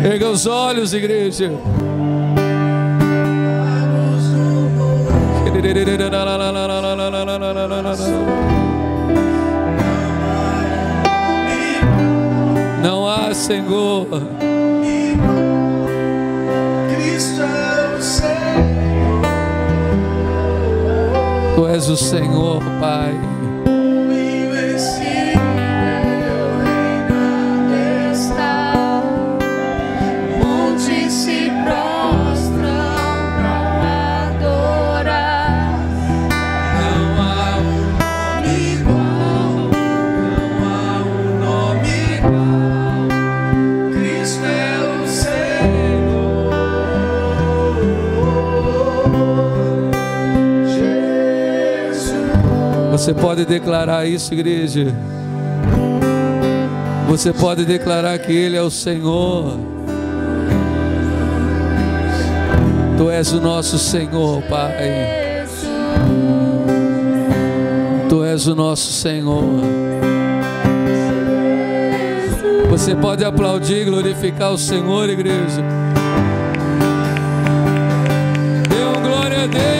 Erga os olhos, igreja. Não há Senhor. Cristo é o Senhor. Tu és o Senhor, Pai. Você pode declarar isso, igreja. Você pode declarar que Ele é o Senhor. Tu és o nosso Senhor, Pai. Tu és o nosso Senhor. Você pode aplaudir e glorificar o Senhor, igreja. Dê uma glória a Deus.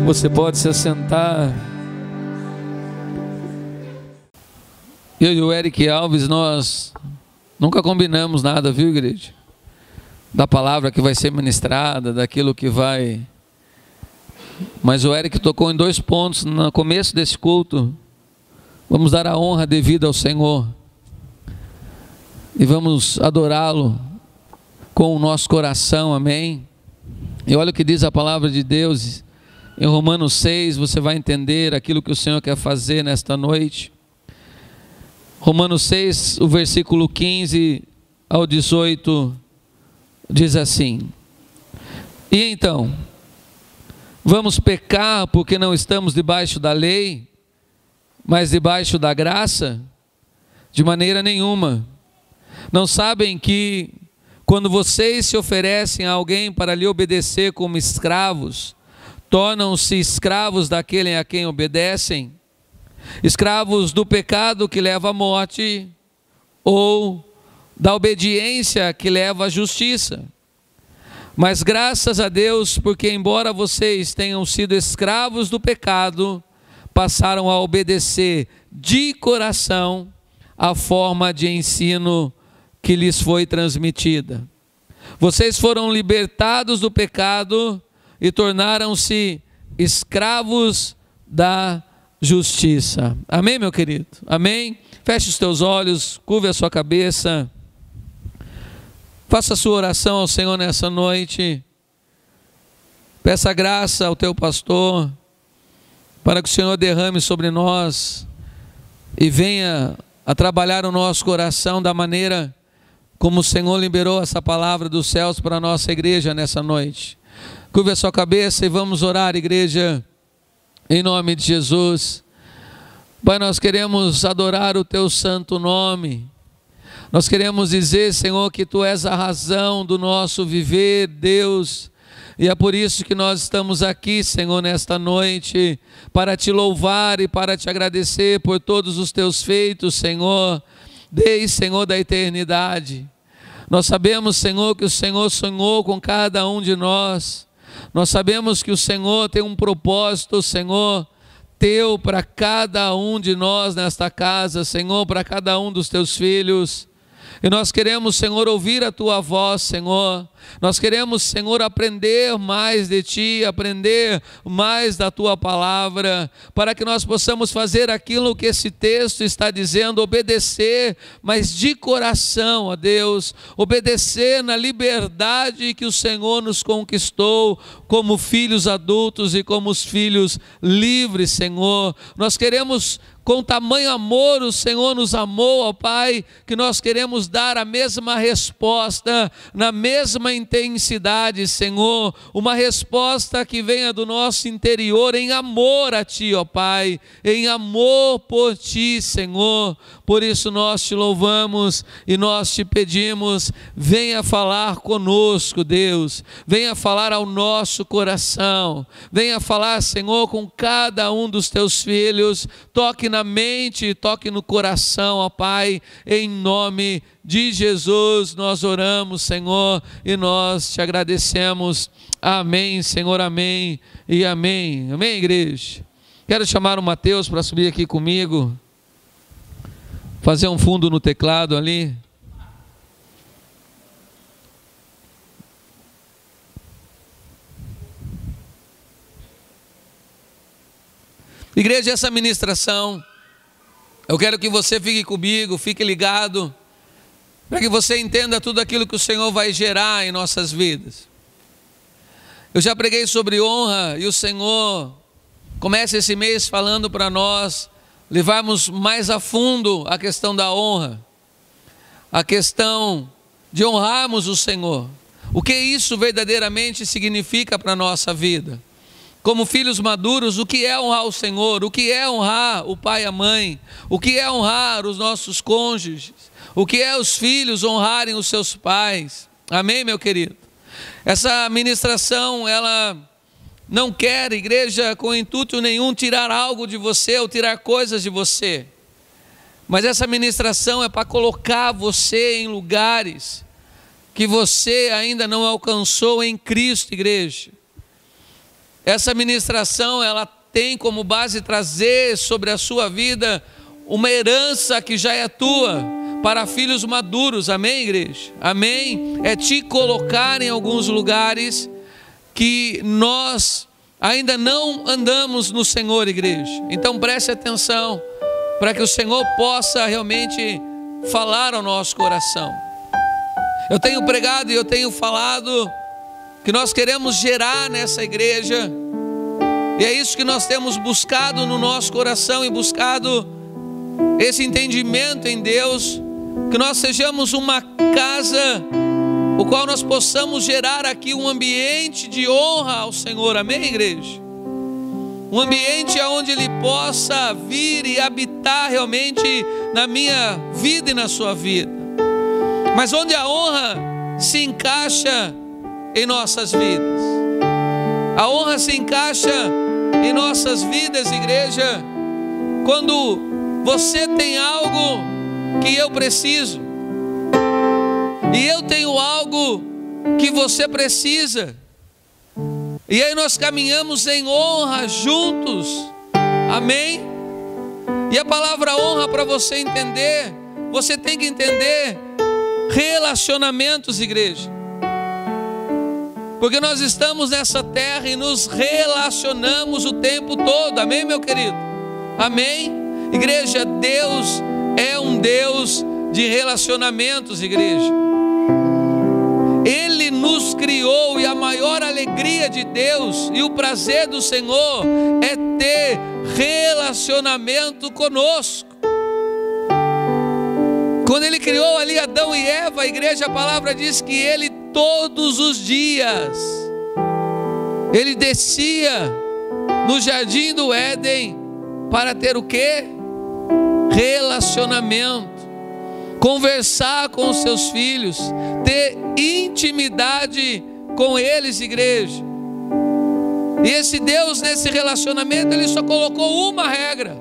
Você pode se assentar. Eu e o Eric Alves, nós nunca combinamos nada, viu, igreja? Da palavra que vai ser ministrada, daquilo que vai... Mas o Eric tocou em 2 pontos no começo desse culto. Vamos dar a honra devida ao Senhor. E vamos adorá-lo com o nosso coração, amém? E olha o que diz a palavra de Deus. Em Romanos 6 você vai entender aquilo que o Senhor quer fazer nesta noite. Romanos 6, o versículo 15 ao 18 diz assim: E então, vamos pecar porque não estamos debaixo da lei, mas debaixo da graça? De maneira nenhuma. Não sabem que quando vocês se oferecem a alguém para lhe obedecer como escravos, tornam-se escravos daquele a quem obedecem, escravos do pecado que leva à morte, ou da obediência que leva à justiça. Mas graças a Deus, porque embora vocês tenham sido escravos do pecado, passaram a obedecer de coração a forma de ensino que lhes foi transmitida. Vocês foram libertados do pecado e tornaram-se escravos da justiça. Amém, meu querido? Amém? Feche os teus olhos, curve a sua cabeça. Faça a sua oração ao Senhor nessa noite. Peça graça ao teu pastor, para que o Senhor derrame sobre nós e venha a trabalhar o nosso coração da maneira como o Senhor liberou essa palavra dos céus para a nossa igreja nessa noite. Curva a sua cabeça e vamos orar, igreja, em nome de Jesus. Pai, nós queremos adorar o teu santo nome. Nós queremos dizer, Senhor, que tu és a razão do nosso viver, Deus. E é por isso que nós estamos aqui, Senhor, nesta noite, para te louvar e para te agradecer por todos os teus feitos, Senhor, desde, Senhor, da eternidade. Nós sabemos, Senhor, que o Senhor sonhou com cada um de nós. Nós sabemos que o Senhor tem um propósito, Senhor, teu para cada um de nós nesta casa, Senhor, para cada um dos teus filhos. E nós queremos, Senhor, ouvir a tua voz, Senhor. Nós queremos, Senhor, aprender mais de ti, aprender mais da tua palavra, para que nós possamos fazer aquilo que esse texto está dizendo, obedecer, mas de coração a Deus, obedecer na liberdade que o Senhor nos conquistou, como filhos adultos e como os filhos livres, Senhor. Nós queremos com tamanho amor o Senhor nos amou, ó Pai, que nós queremos dar a mesma resposta, na mesma intensidade, Senhor, uma resposta que venha do nosso interior em amor a Ti, ó Pai, em amor por Ti, Senhor. Por isso nós Te louvamos e nós Te pedimos, venha falar conosco, Deus, venha falar ao nosso coração, venha falar, Senhor, com cada um dos Teus filhos, toque na mente, toque no coração, ó Pai, em nome de Jesus nós oramos, Senhor, e nós Te agradecemos. Amém, Senhor, amém e amém. Amém, igreja? Quero chamar o Mateus para subir aqui comigo, fazer um fundo no teclado ali. Igreja, essa ministração, eu quero que você fique comigo, fique ligado, para que você entenda tudo aquilo que o Senhor vai gerar em nossas vidas. Eu já preguei sobre honra e o Senhor começa esse mês falando para nós levarmos mais a fundo a questão da honra, a questão de honrarmos o Senhor. O que isso verdadeiramente significa para a nossa vida? Como filhos maduros, o que é honrar o Senhor? O que é honrar o pai e a mãe? O que é honrar os nossos cônjuges? O que é os filhos honrarem os seus pais? Amém, meu querido? Essa ministração, ela não quer, igreja, com intuito nenhum, tirar algo de você ou tirar coisas de você. Mas essa ministração é para colocar você em lugares que você ainda não alcançou em Cristo, igreja. Essa ministração, ela tem como base trazer sobre a sua vida uma herança que já é tua, para filhos maduros, amém, igreja? Amém? É te colocar em alguns lugares que nós ainda não andamos no Senhor, igreja. Então preste atenção, para que o Senhor possa realmente falar ao nosso coração. Eu tenho pregado e eu tenho falado que nós queremos gerar nessa igreja, e é isso que nós temos buscado no nosso coração e buscado esse entendimento em Deus, que nós sejamos uma casa, o qual nós possamos gerar aqui um ambiente de honra ao Senhor, amém, igreja? Um ambiente onde Ele possa vir e habitar realmente na minha vida e na sua vida, mas onde a honra se encaixa em nossas vidas. A honra se encaixa em nossas vidas, igreja, quando você tem algo que eu preciso, e eu tenho algo que você precisa, e aí nós caminhamos em honra juntos, amém? E a palavra honra, para você entender, você tem que entender relacionamentos, igreja, porque nós estamos nessa terra e nos relacionamos o tempo todo, amém, meu querido? Amém? Igreja, Deus é um Deus de relacionamentos, igreja. Ele nos criou, e a maior alegria de Deus e o prazer do Senhor é ter relacionamento conosco. Quando Ele criou ali Adão e Eva, a igreja, a palavra diz que Ele todos os dias, Ele descia no jardim do Éden para ter o quê? Relacionamento, conversar com os seus filhos, ter intimidade com eles, igreja. E esse Deus, nesse relacionamento, Ele só colocou uma regra: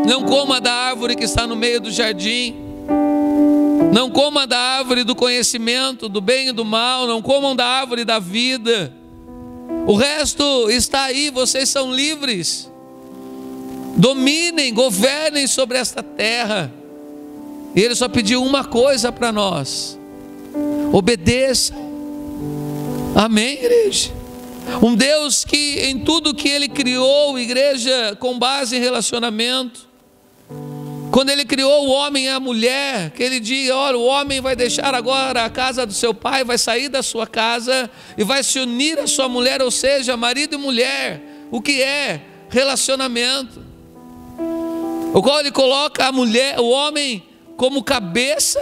não coma da árvore que está no meio do jardim, não coma da árvore do conhecimento do bem e do mal, não comam da árvore da vida. O resto está aí, vocês são livres. Dominem, governem sobre esta terra. E Ele só pediu uma coisa para nós: obedeça. Amém, igreja? Um Deus que em tudo que Ele criou, igreja, com base em relacionamento. Quando Ele criou o homem e a mulher, que Ele diz: olha, o homem vai deixar agora a casa do seu pai, vai sair da sua casa e vai se unir à sua mulher, ou seja, marido e mulher. O que é relacionamento? o qual ele coloca a mulher, o homem como cabeça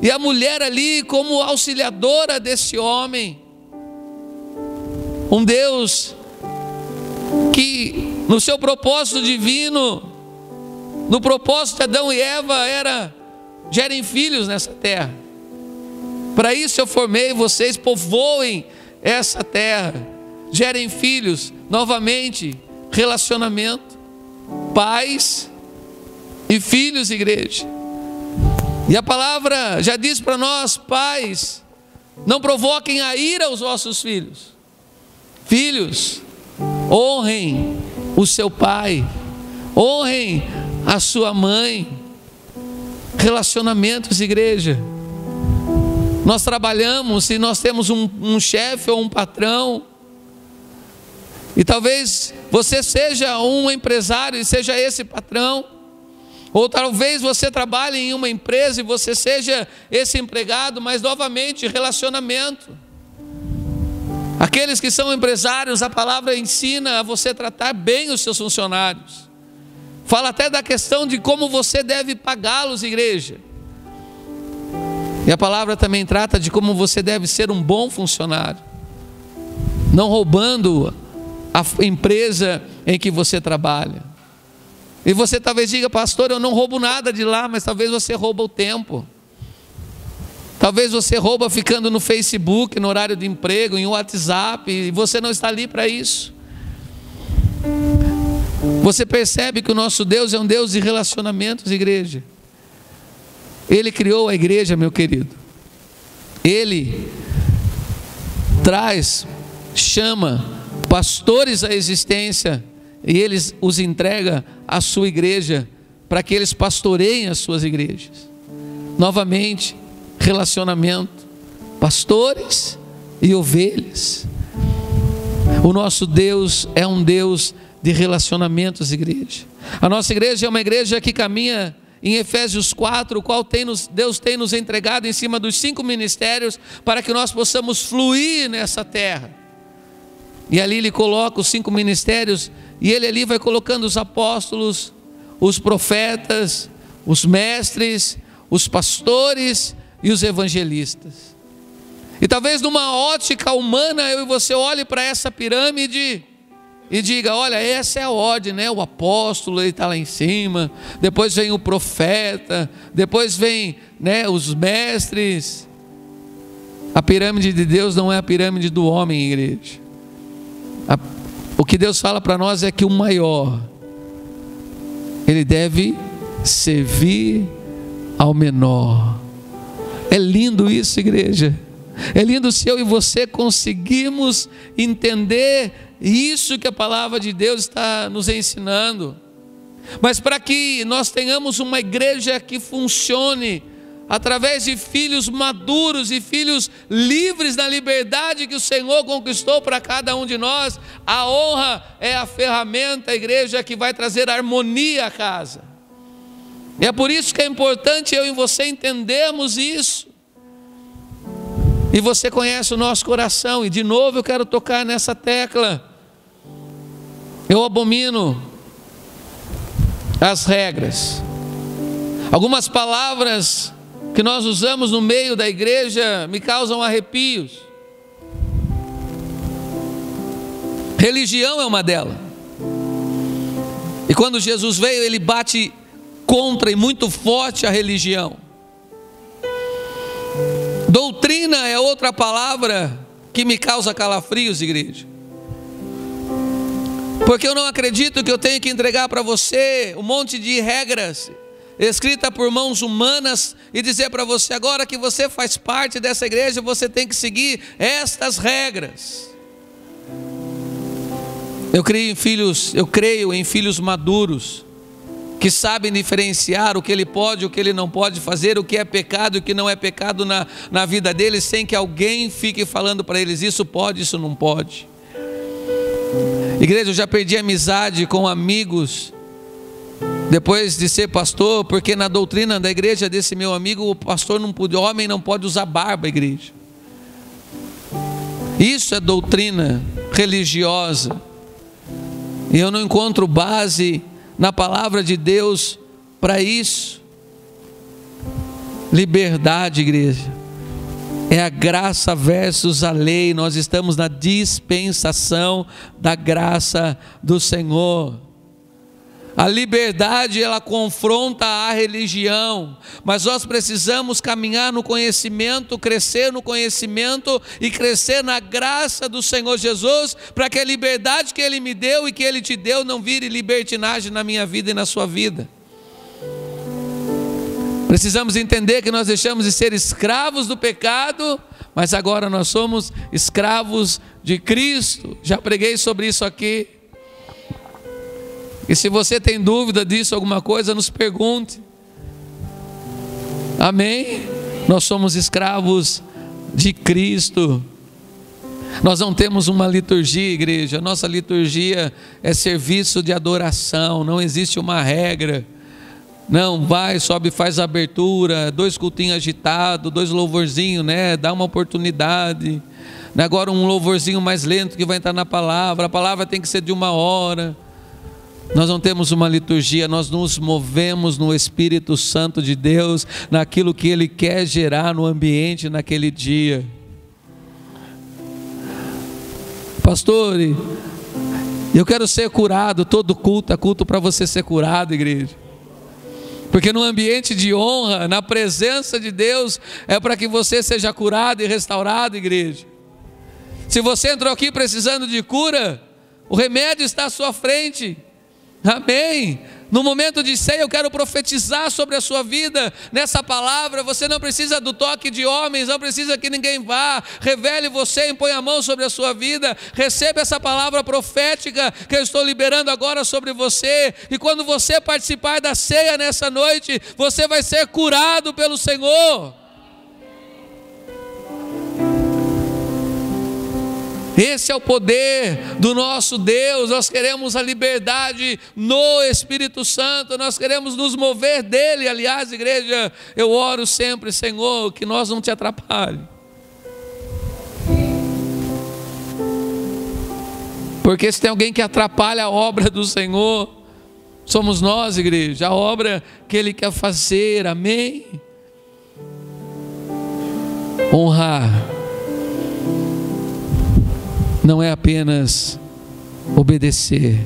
e a mulher ali como auxiliadora desse homem. Um Deus que no seu propósito divino, no propósito de Adão e Eva era: gerem filhos nessa terra. Para isso eu formei vocês, povoem essa terra, gerem filhos. Novamente, relacionamento, pais e filhos, igreja. E a palavra já diz para nós: pais, não provoquem a ira aos vossos filhos. Filhos, honrem o seu pai, honrem a sua mãe. Relacionamentos, igreja. Nós trabalhamos e nós temos um chefe ou um patrão, e talvez você seja um empresário e seja esse patrão, ou talvez você trabalhe em uma empresa e você seja esse empregado, mas novamente, relacionamento. Aqueles que são empresários, a palavra ensina a você tratar bem os seus funcionários. Fala até da questão de como você deve pagá-los, igreja. E a palavra também trata de como você deve ser um bom funcionário, não roubando a empresa em que você trabalha. E você talvez diga: pastor, eu não roubo nada de lá. Mas talvez você rouba o tempo. Talvez você rouba ficando no Facebook, no horário de emprego, em WhatsApp, e você não está ali para isso. Você percebe que o nosso Deus é um Deus de relacionamentos, igreja. Ele criou a igreja, meu querido. Ele chama pastores à existência, e eles os entrega à sua igreja, para que eles pastoreiem as suas igrejas. Novamente, relacionamento, pastores e ovelhas. O nosso Deus é um Deus de relacionamentos, igreja. A nossa igreja é uma igreja que caminha em Efésios 4, o qual Deus tem nos entregado em cima dos 5 ministérios, para que nós possamos fluir nessa terra. E ali Ele coloca os 5 ministérios, e Ele ali vai colocando os apóstolos, os profetas, os mestres, os pastores e os evangelistas. E talvez numa ótica humana eu e você olhe para essa pirâmide e diga: olha, essa é a ordem, né? O apóstolo, ele está lá em cima, depois vem o profeta, depois vem, né, os mestres. A pirâmide de Deus não é a pirâmide do homem, igreja. O que Deus fala para nós é que o maior, ele deve servir ao menor. É lindo isso, igreja. É lindo se eu e você conseguirmos entender isso que a palavra de Deus está nos ensinando. Mas para que nós tenhamos uma igreja que funcione através de filhos maduros e filhos livres na liberdade que o Senhor conquistou para cada um de nós, a honra é a ferramenta, igreja, que vai trazer harmonia à casa. E é por isso que é importante eu e você entendermos isso. E você conhece o nosso coração, e de novo eu quero tocar nessa tecla. Eu abomino as regras. Algumas palavras que nós usamos no meio da igreja me causam arrepios. Religião é uma delas. E quando Jesus veio, ele bate contra e muito forte a religião. Doutrina é outra palavra que me causa calafrios, igreja. Porque eu não acredito que eu tenho que entregar para você um monte de regras escrita por mãos humanas e dizer para você: agora que você faz parte dessa igreja, você tem que seguir estas regras. Eu creio em filhos maduros, que sabem diferenciar o que ele pode e o que ele não pode fazer, o que é pecado e o que não é pecado na vida deles, sem que alguém fique falando para eles: isso pode, isso não pode. Igreja, eu já perdi amizade com amigos depois de ser pastor, porque na doutrina da igreja desse meu amigo, o pastor não pode, o homem não pode usar barba, igreja. Isso é doutrina religiosa. E eu não encontro base na palavra de Deus para isso. Liberdade, igreja, é a graça versus a lei. Nós estamos na dispensação da graça do Senhor. A liberdade, ela confronta a religião, mas nós precisamos caminhar no conhecimento, crescer no conhecimento e crescer na graça do Senhor Jesus, para que a liberdade que Ele me deu e que Ele te deu não vire libertinagem na minha vida e na sua vida. Precisamos entender que nós deixamos de ser escravos do pecado, mas agora nós somos escravos de Cristo. Já preguei sobre isso aqui. E se você tem dúvida disso, alguma coisa, nos pergunte. Amém? Nós somos escravos de Cristo. Nós não temos uma liturgia, igreja. Nossa liturgia é serviço de adoração. Não existe uma regra. Não, vai, sobe, faz a abertura, 2 cultinhos agitados, 2 louvorzinhos, né? Dá uma oportunidade. Agora um louvorzinho mais lento que vai entrar na palavra. A palavra tem que ser de 1 hora. Nós não temos uma liturgia, nós nos movemos no Espírito Santo de Deus, naquilo que Ele quer gerar no ambiente naquele dia. Pastor, eu quero ser curado. Todo culto é culto para você ser curado, igreja. Porque no ambiente de honra, na presença de Deus, é para que você seja curado e restaurado, igreja. Se você entrou aqui precisando de cura, o remédio está à sua frente. Amém? No momento de ceia eu quero profetizar sobre a sua vida nessa palavra. Você não precisa do toque de homens, não precisa que ninguém vá, revele você, impõe a mão sobre a sua vida, receba essa palavra profética que eu estou liberando agora sobre você, e quando você participar da ceia nessa noite, você vai ser curado pelo Senhor. Esse é o poder do nosso Deus. Nós queremos a liberdade no Espírito Santo, nós queremos nos mover dele. Aliás, igreja, eu oro sempre, Senhor, que nós não te atrapalhe, porque se tem alguém que atrapalha a obra do Senhor, somos nós, igreja, a obra que Ele quer fazer. Amém? Honrar não é apenas obedecer,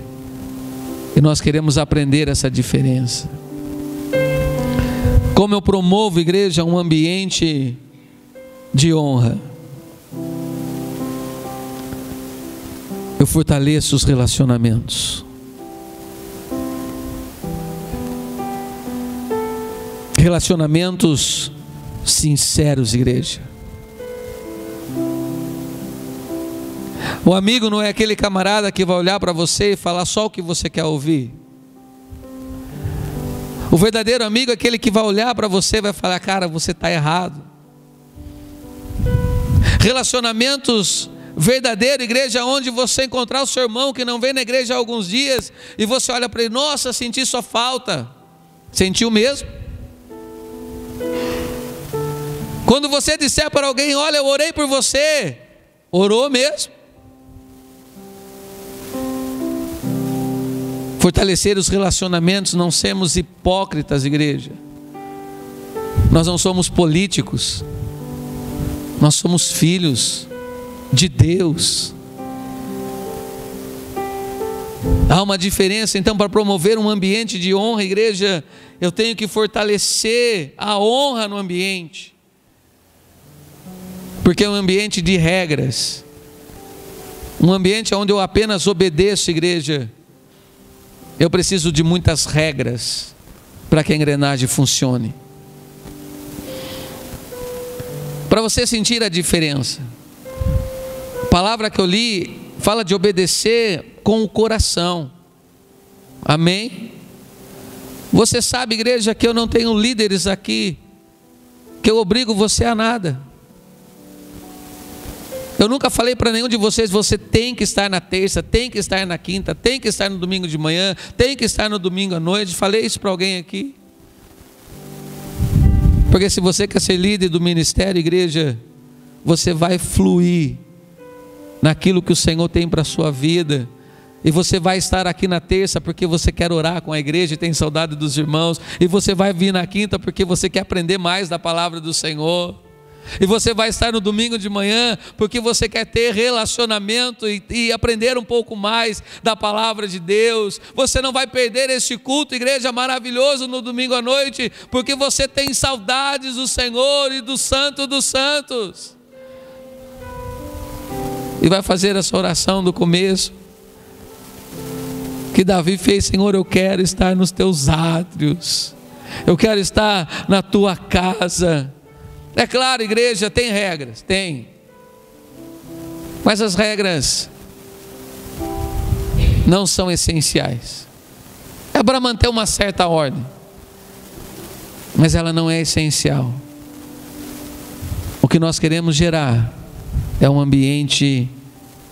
e nós queremos aprender essa diferença. Como eu promovo, igreja, um ambiente de honra? Eu fortaleço os relacionamentos. Relacionamentos sinceros, igreja. O amigo não é aquele camarada que vai olhar para você e falar só o que você quer ouvir. O verdadeiro amigo é aquele que vai olhar para você e vai falar: cara, você está errado. Relacionamentos verdadeiros, igreja, onde você encontrar o seu irmão que não vem na igreja há alguns dias, e você olha para ele: nossa, senti sua falta. Sentiu mesmo? Quando você disser para alguém: olha, eu orei por você. Orou mesmo? Fortalecer os relacionamentos, não sermos hipócritas, igreja. Nós não somos políticos, nós somos filhos de Deus. Há uma diferença. Então, para promover um ambiente de honra, igreja, eu tenho que fortalecer a honra no ambiente, porque é um ambiente de regras, um ambiente onde eu apenas obedeço, igreja. Eu preciso de muitas regras para que a engrenagem funcione. Para você sentir a diferença, a palavra que eu li fala de obedecer com o coração. Amém? Você sabe, igreja, que eu não tenho líderes aqui que eu obrigo você a nada. Eu nunca falei para nenhum de vocês: você tem que estar na terça, tem que estar na quinta, tem que estar no domingo de manhã, tem que estar no domingo à noite. Falei isso para alguém aqui? Porque se você quer ser líder do ministério, igreja, você vai fluir naquilo que o Senhor tem para a sua vida, E você vai estar aqui na terça porque você quer orar com a igreja e tem saudade dos irmãos. E você vai vir na quinta porque você quer aprender mais da palavra do Senhor. E você vai estar no domingo de manhã porque você quer ter relacionamento e aprender um pouco mais da palavra de Deus. Você não vai perder este culto, igreja, maravilhoso no domingo à noite, porque você tem saudades do Senhor e do Santo dos Santos. E vai fazer essa oração do começo que Davi fez: Senhor, eu quero estar nos teus átrios, eu quero estar na tua casa. É claro, igreja, tem regras, tem. Mas as regras não são essenciais. É para manter uma certa ordem, mas ela não é essencial. O que nós queremos gerar é um ambiente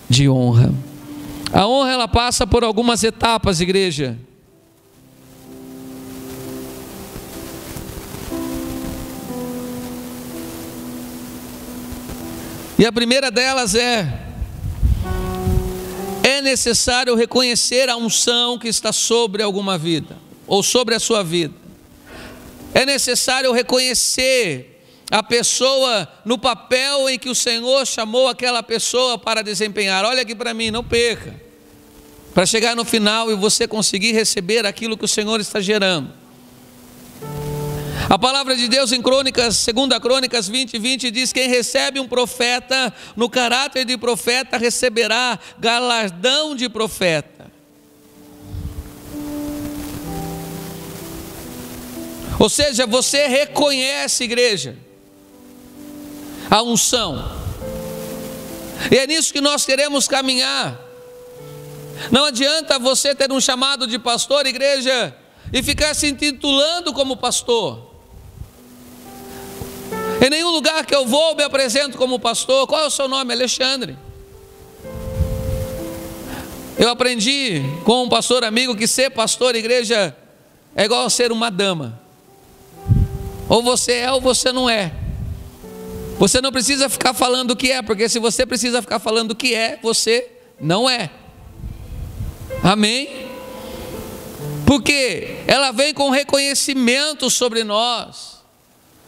de honra. A honra, ela passa por algumas etapas, igreja. E a primeira delas é necessário reconhecer a unção que está sobre alguma vida, ou sobre a sua vida. É necessário reconhecer a pessoa no papel em que o Senhor chamou aquela pessoa para desempenhar. Olha aqui para mim, não perca, para chegar no final e você conseguir receber aquilo que o Senhor está gerando. A palavra de Deus em Crônicas, 2 Crônicas 20:20 diz: quem recebe um profeta no caráter de profeta receberá galardão de profeta. Ou seja, você reconhece, igreja, a unção. E é nisso que nós queremos caminhar. Não adianta você ter um chamado de pastor, igreja, e ficar se intitulando como pastor. Em nenhum lugar que eu vou me apresento como pastor. Qual é o seu nome? Alexandre. Eu aprendi com um pastor amigo que ser pastor, igreja, é igual a ser uma dama. Ou você é ou você não é. Você não precisa ficar falando o que é, porque se você precisa ficar falando o que é, você não é. Amém? Porque ela vem com reconhecimento sobre nós.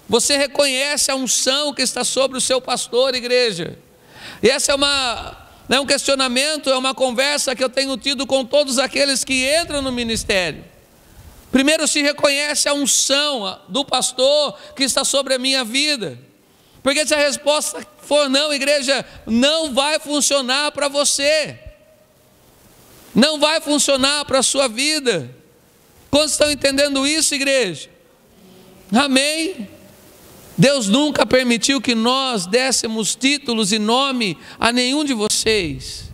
Você reconhece a unção que está sobre o seu pastor, igreja. E essa não é um questionamento, é uma conversa que eu tenho tido com todos aqueles que entram no ministério. Primeiro, se reconhece a unção do pastor que está sobre a minha vida. Porque se a resposta for não, igreja, não vai funcionar para você. Não vai funcionar para a sua vida. Quantos estão entendendo isso, igreja? Amém? Deus nunca permitiu que nós dessemos títulos e nome a nenhum de vocês.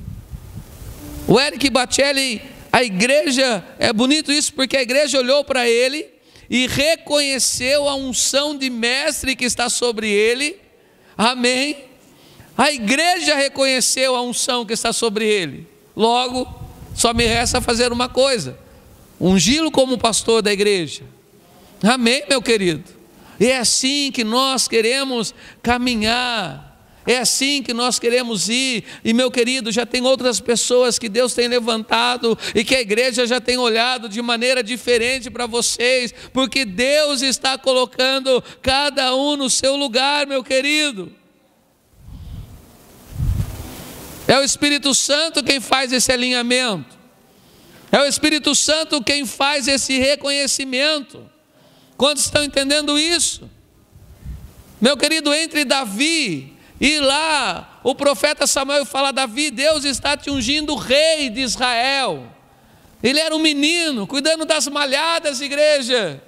O Eric Batelli, a igreja, é bonito isso, porque a igreja olhou para ele e reconheceu a unção de mestre que está sobre ele. Amém? A igreja reconheceu a unção que está sobre ele. Logo, só me resta fazer uma coisa: ungí-lo como pastor da igreja. Amém, meu querido? E é assim que nós queremos caminhar, é assim que nós queremos ir. E meu querido, já tem outras pessoas que Deus tem levantado e que a igreja já tem olhado de maneira diferente para vocês, porque Deus está colocando cada um no seu lugar, meu querido. É o Espírito Santo quem faz esse alinhamento, é o Espírito Santo quem faz esse reconhecimento. Quantos estão entendendo isso? Meu querido, entre Davi e lá o profeta Samuel fala: Davi, Deus está te ungindo rei de Israel. Ele era um menino, cuidando das malhadas, igreja.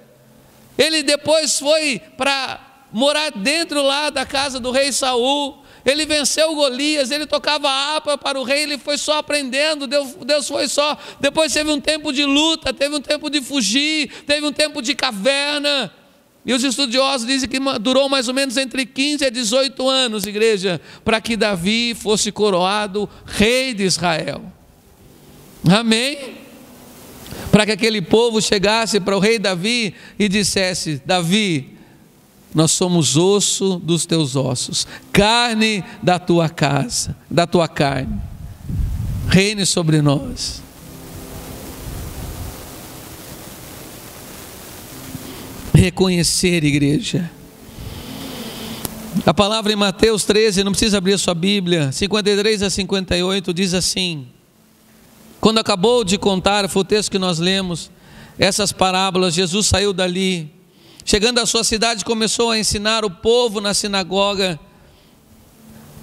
Ele depois foi para morar dentro lá da casa do rei Saul. Ele venceu Golias, ele tocava harpa para o rei, ele foi só aprendendo, Deus foi só. Depois teve um tempo de luta, teve um tempo de fugir, teve um tempo de caverna. E os estudiosos dizem que durou mais ou menos entre 15 a 18 anos, igreja, para que Davi fosse coroado rei de Israel. Amém? Para que aquele povo chegasse para o rei Davi e dissesse: Davi, nós somos osso dos teus ossos, carne da tua casa, da tua carne. Reine sobre nós. reconhecer, igreja. A palavra em Mateus 13, não precisa abrir a sua Bíblia, 53 a 58, diz assim: quando acabou de contar, foi o texto que nós lemos, essas parábolas, Jesus saiu dali, chegando à sua cidade, começou a ensinar o povo na sinagoga.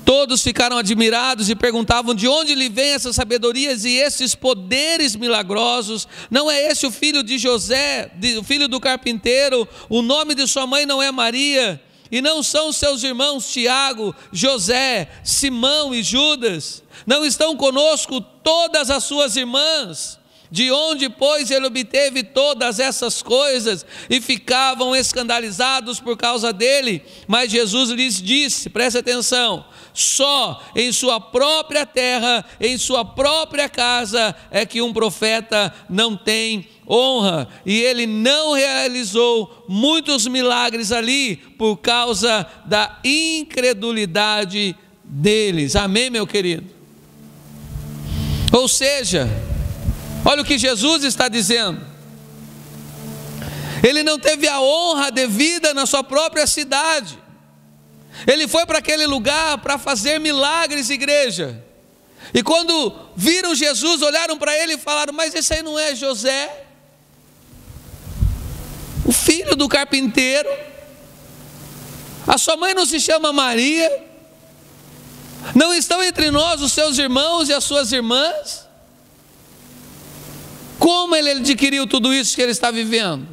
Todos ficaram admirados e perguntavam: de onde lhe vêm essas sabedorias e esses poderes milagrosos? Não é esse o filho de José, o filho do carpinteiro? O nome de sua mãe não é Maria? E não são seus irmãos Tiago, José, Simão e Judas? Não estão conosco todas as suas irmãs? De onde, pois, ele obteve todas essas coisas? E ficavam escandalizados por causa dele. Mas Jesus lhes disse, preste atenção: só em sua própria terra, em sua própria casa, é que um profeta não tem honra. E ele não realizou muitos milagres ali por causa da incredulidade deles. Amém, meu querido? Ou seja, olha o que Jesus está dizendo: ele não teve a honra devida na sua própria cidade. Ele foi para aquele lugar para fazer milagres, igreja. E quando viram Jesus, olharam para ele e falaram: mas esse aí não é José, o filho do carpinteiro? A sua mãe não se chama Maria? Não estão entre nós os seus irmãos e as suas irmãs? Como ele adquiriu tudo isso que ele está vivendo?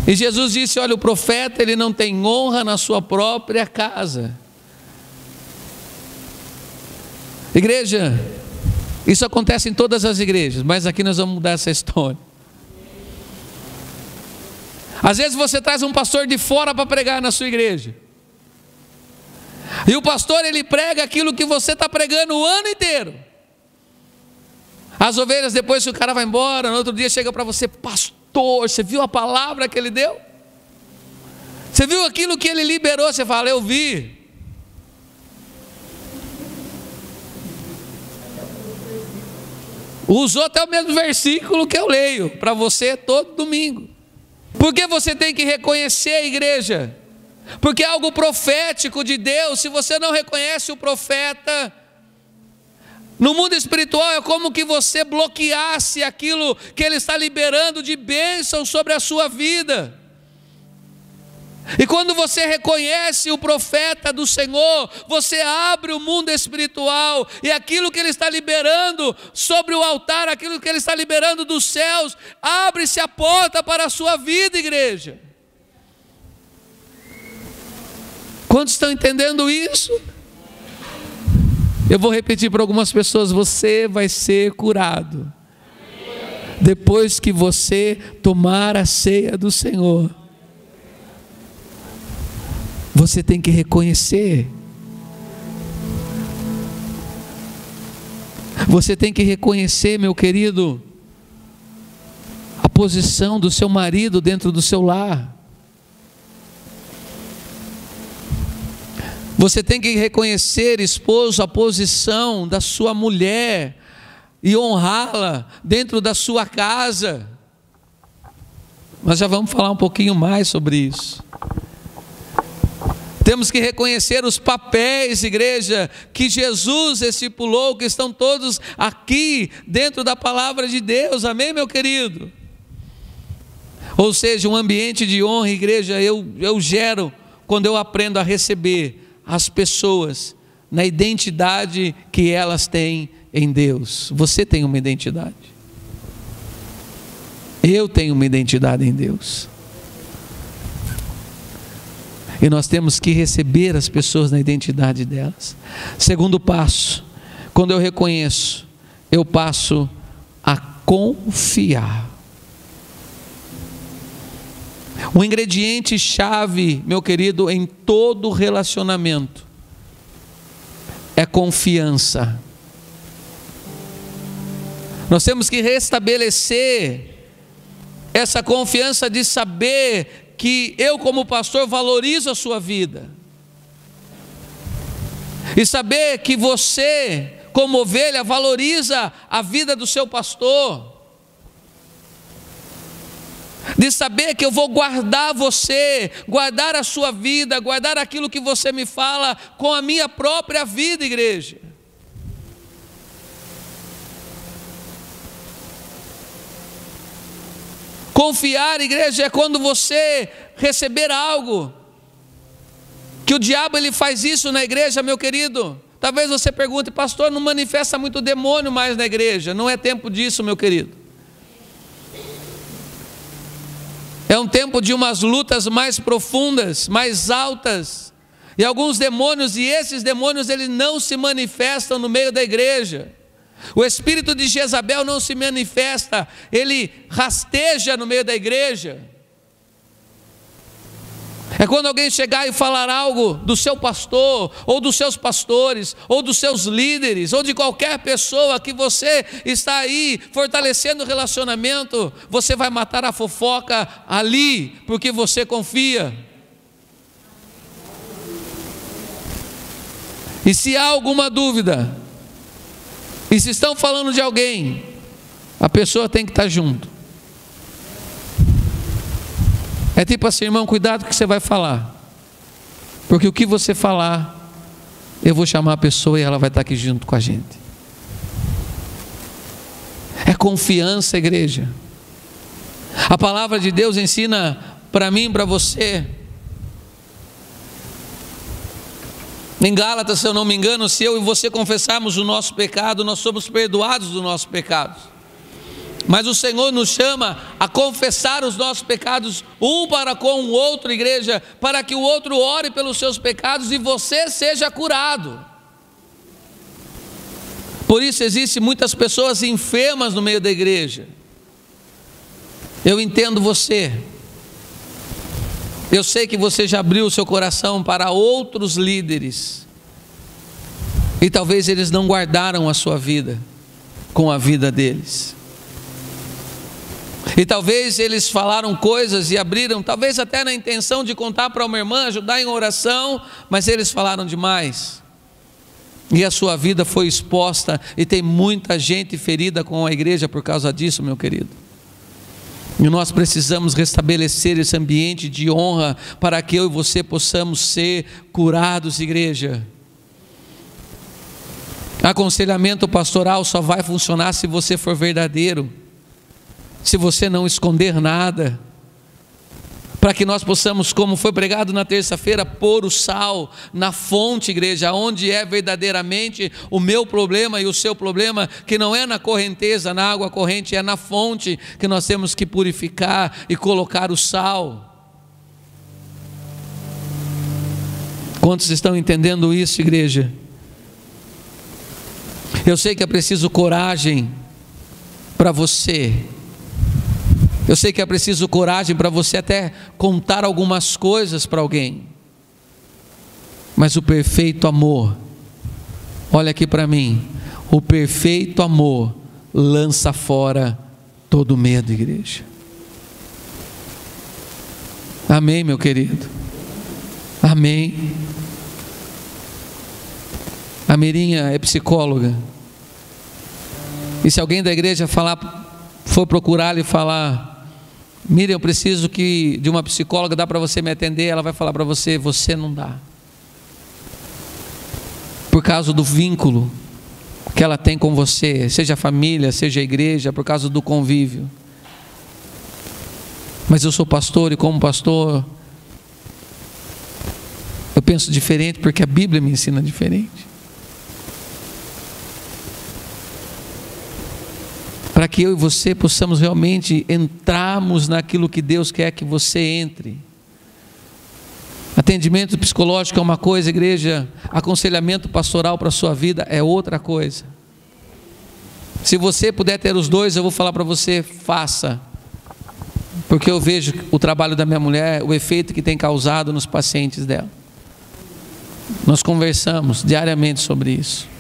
E Jesus disse: olha, o profeta, ele não tem honra na sua própria casa. Igreja, isso acontece em todas as igrejas, mas aqui nós vamos mudar essa história. Às vezes você traz um pastor de fora para pregar na sua igreja, e o pastor, ele prega aquilo que você está pregando o ano inteiro. As ovelhas, depois que o cara vai embora, no outro dia chega para você: pastor, você viu a palavra que ele deu? Você viu aquilo que ele liberou? Você fala: eu vi. Usou até o mesmo versículo que eu leio para você todo domingo. Porque você tem que reconhecer a igreja, porque é algo profético de Deus. Se você não reconhece o profeta, no mundo espiritual é como que você bloqueasse aquilo que ele está liberando de bênção sobre a sua vida. E quando você reconhece o profeta do Senhor, você abre o mundo espiritual, e aquilo que ele está liberando sobre o altar, aquilo que ele está liberando dos céus, abre-se a porta para a sua vida, igreja. Quantos estão entendendo isso? Eu vou repetir para algumas pessoas: você vai ser curado depois que você tomar a ceia do Senhor. Você tem que reconhecer. Você tem que reconhecer, meu querido, a posição do seu marido dentro do seu lar. Você tem que reconhecer, esposo, a posição da sua mulher e honrá-la dentro da sua casa. Nós já vamos falar um pouquinho mais sobre isso. Temos que reconhecer os papéis, igreja, que Jesus estipulou, que estão todos aqui dentro da palavra de Deus. Amém, meu querido? Ou seja, um ambiente de honra, igreja, eu gero quando eu aprendo a receber as pessoas na identidade que elas têm em Deus. Você tem uma identidade. Eu tenho uma identidade em Deus. E nós temos que receber as pessoas na identidade delas. Segundo passo, quando eu reconheço, eu passo a confiar. Um ingrediente chave, meu querido, em todo relacionamento é confiança. Nós temos que restabelecer essa confiança de saber que eu, como pastor, valorizo a sua vida, e saber que você, como ovelha, valoriza a vida do seu pastor. de saber que eu vou guardar você, guardar a sua vida, guardar aquilo que você me fala com a minha própria vida, igreja. Confiar, igreja, é quando você receber algo, que o diabo ele faz isso na igreja, meu querido. Talvez você pergunte: pastor, não manifesta muito demônio mais na igreja? Não é tempo disso, meu querido. É um tempo de umas lutas mais profundas, mais altas, e alguns demônios, e esses demônios eles não se manifestam no meio da igreja. O espírito de Jezabel não se manifesta, ele rasteja no meio da igreja. É quando alguém chegar e falar algo do seu pastor, ou dos seus pastores, ou dos seus líderes, ou de qualquer pessoa que você está aí fortalecendo o relacionamento, você vai matar a fofoca ali, porque você confia. E se há alguma dúvida, e se estão falando de alguém, a pessoa tem que estar junto. É tipo assim, irmão, cuidado com o que você vai falar, porque o que você falar, eu vou chamar a pessoa e ela vai estar aqui junto com a gente. É confiança, igreja. A palavra de Deus ensina para mim e para você. Em Gálatas, se eu não me engano, se eu e você confessarmos o nosso pecado, nós somos perdoados dos nossos pecados. Mas o Senhor nos chama a confessar os nossos pecados um para com o outro, igreja, para que o outro ore pelos seus pecados e você seja curado. Por isso existem muitas pessoas enfermas no meio da igreja. Eu entendo você. Eu sei que você já abriu o seu coração para outros líderes, e talvez eles não guardaram a sua vida com a vida deles. E talvez eles falaram coisas e abriram, talvez até na intenção de contar para uma irmã, ajudar em oração, mas eles falaram demais. E a sua vida foi exposta, e tem muita gente ferida com a igreja por causa disso, meu querido. E nós precisamos restabelecer esse ambiente de honra, para que eu e você possamos ser curados, igreja. Aconselhamento pastoral só vai funcionar se você for verdadeiro, se você não esconder nada, para que nós possamos, como foi pregado na terça-feira, pôr o sal na fonte, igreja, onde é verdadeiramente o meu problema e o seu problema, que não é na correnteza, na água corrente, é na fonte que nós temos que purificar e colocar o sal. Quantos estão entendendo isso, igreja? Eu sei que é preciso coragem para você. Eu sei que é preciso coragem para você até contar algumas coisas para alguém. Mas o perfeito amor, olha aqui para mim, o perfeito amor lança fora todo medo, igreja. Amém, meu querido? Amém. A Mirinha é psicóloga. E se alguém da igreja for procurá-la e falar: Miriam, eu preciso de uma psicóloga, dá para você me atender? Ela vai falar para você: você não dá, por causa do vínculo que ela tem com você, seja a família, seja a igreja, por causa do convívio. Mas eu sou pastor, e como pastor eu penso diferente, porque a Bíblia me ensina diferente. Para que eu e você possamos realmente entrarmos naquilo que Deus quer que você entre. Atendimento psicológico é uma coisa, igreja. Aconselhamento pastoral para a sua vida é outra coisa. Se você puder ter os dois, eu vou falar para você: faça. Porque eu vejo o trabalho da minha mulher, o efeito que tem causado nos pacientes dela. Nós conversamos diariamente sobre isso.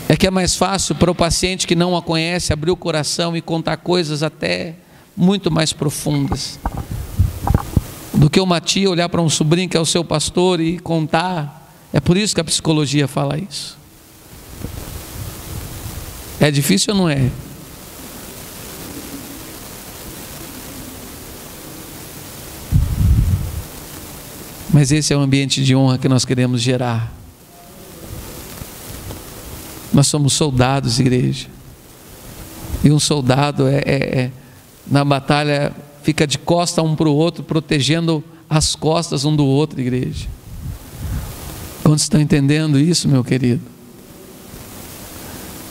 É que é mais fácil para o paciente que não a conhece abrir o coração e contar coisas até muito mais profundas, do que uma tia olhar para um sobrinho que é o seu pastor e contar. É por isso que a psicologia fala isso. É difícil ou não é? Mas esse é o ambiente de honra que nós queremos gerar. Nós somos soldados, igreja. E um soldado na batalha fica de costa um para o outro, protegendo as costas um do outro, igreja. Quantos estão entendendo isso, meu querido?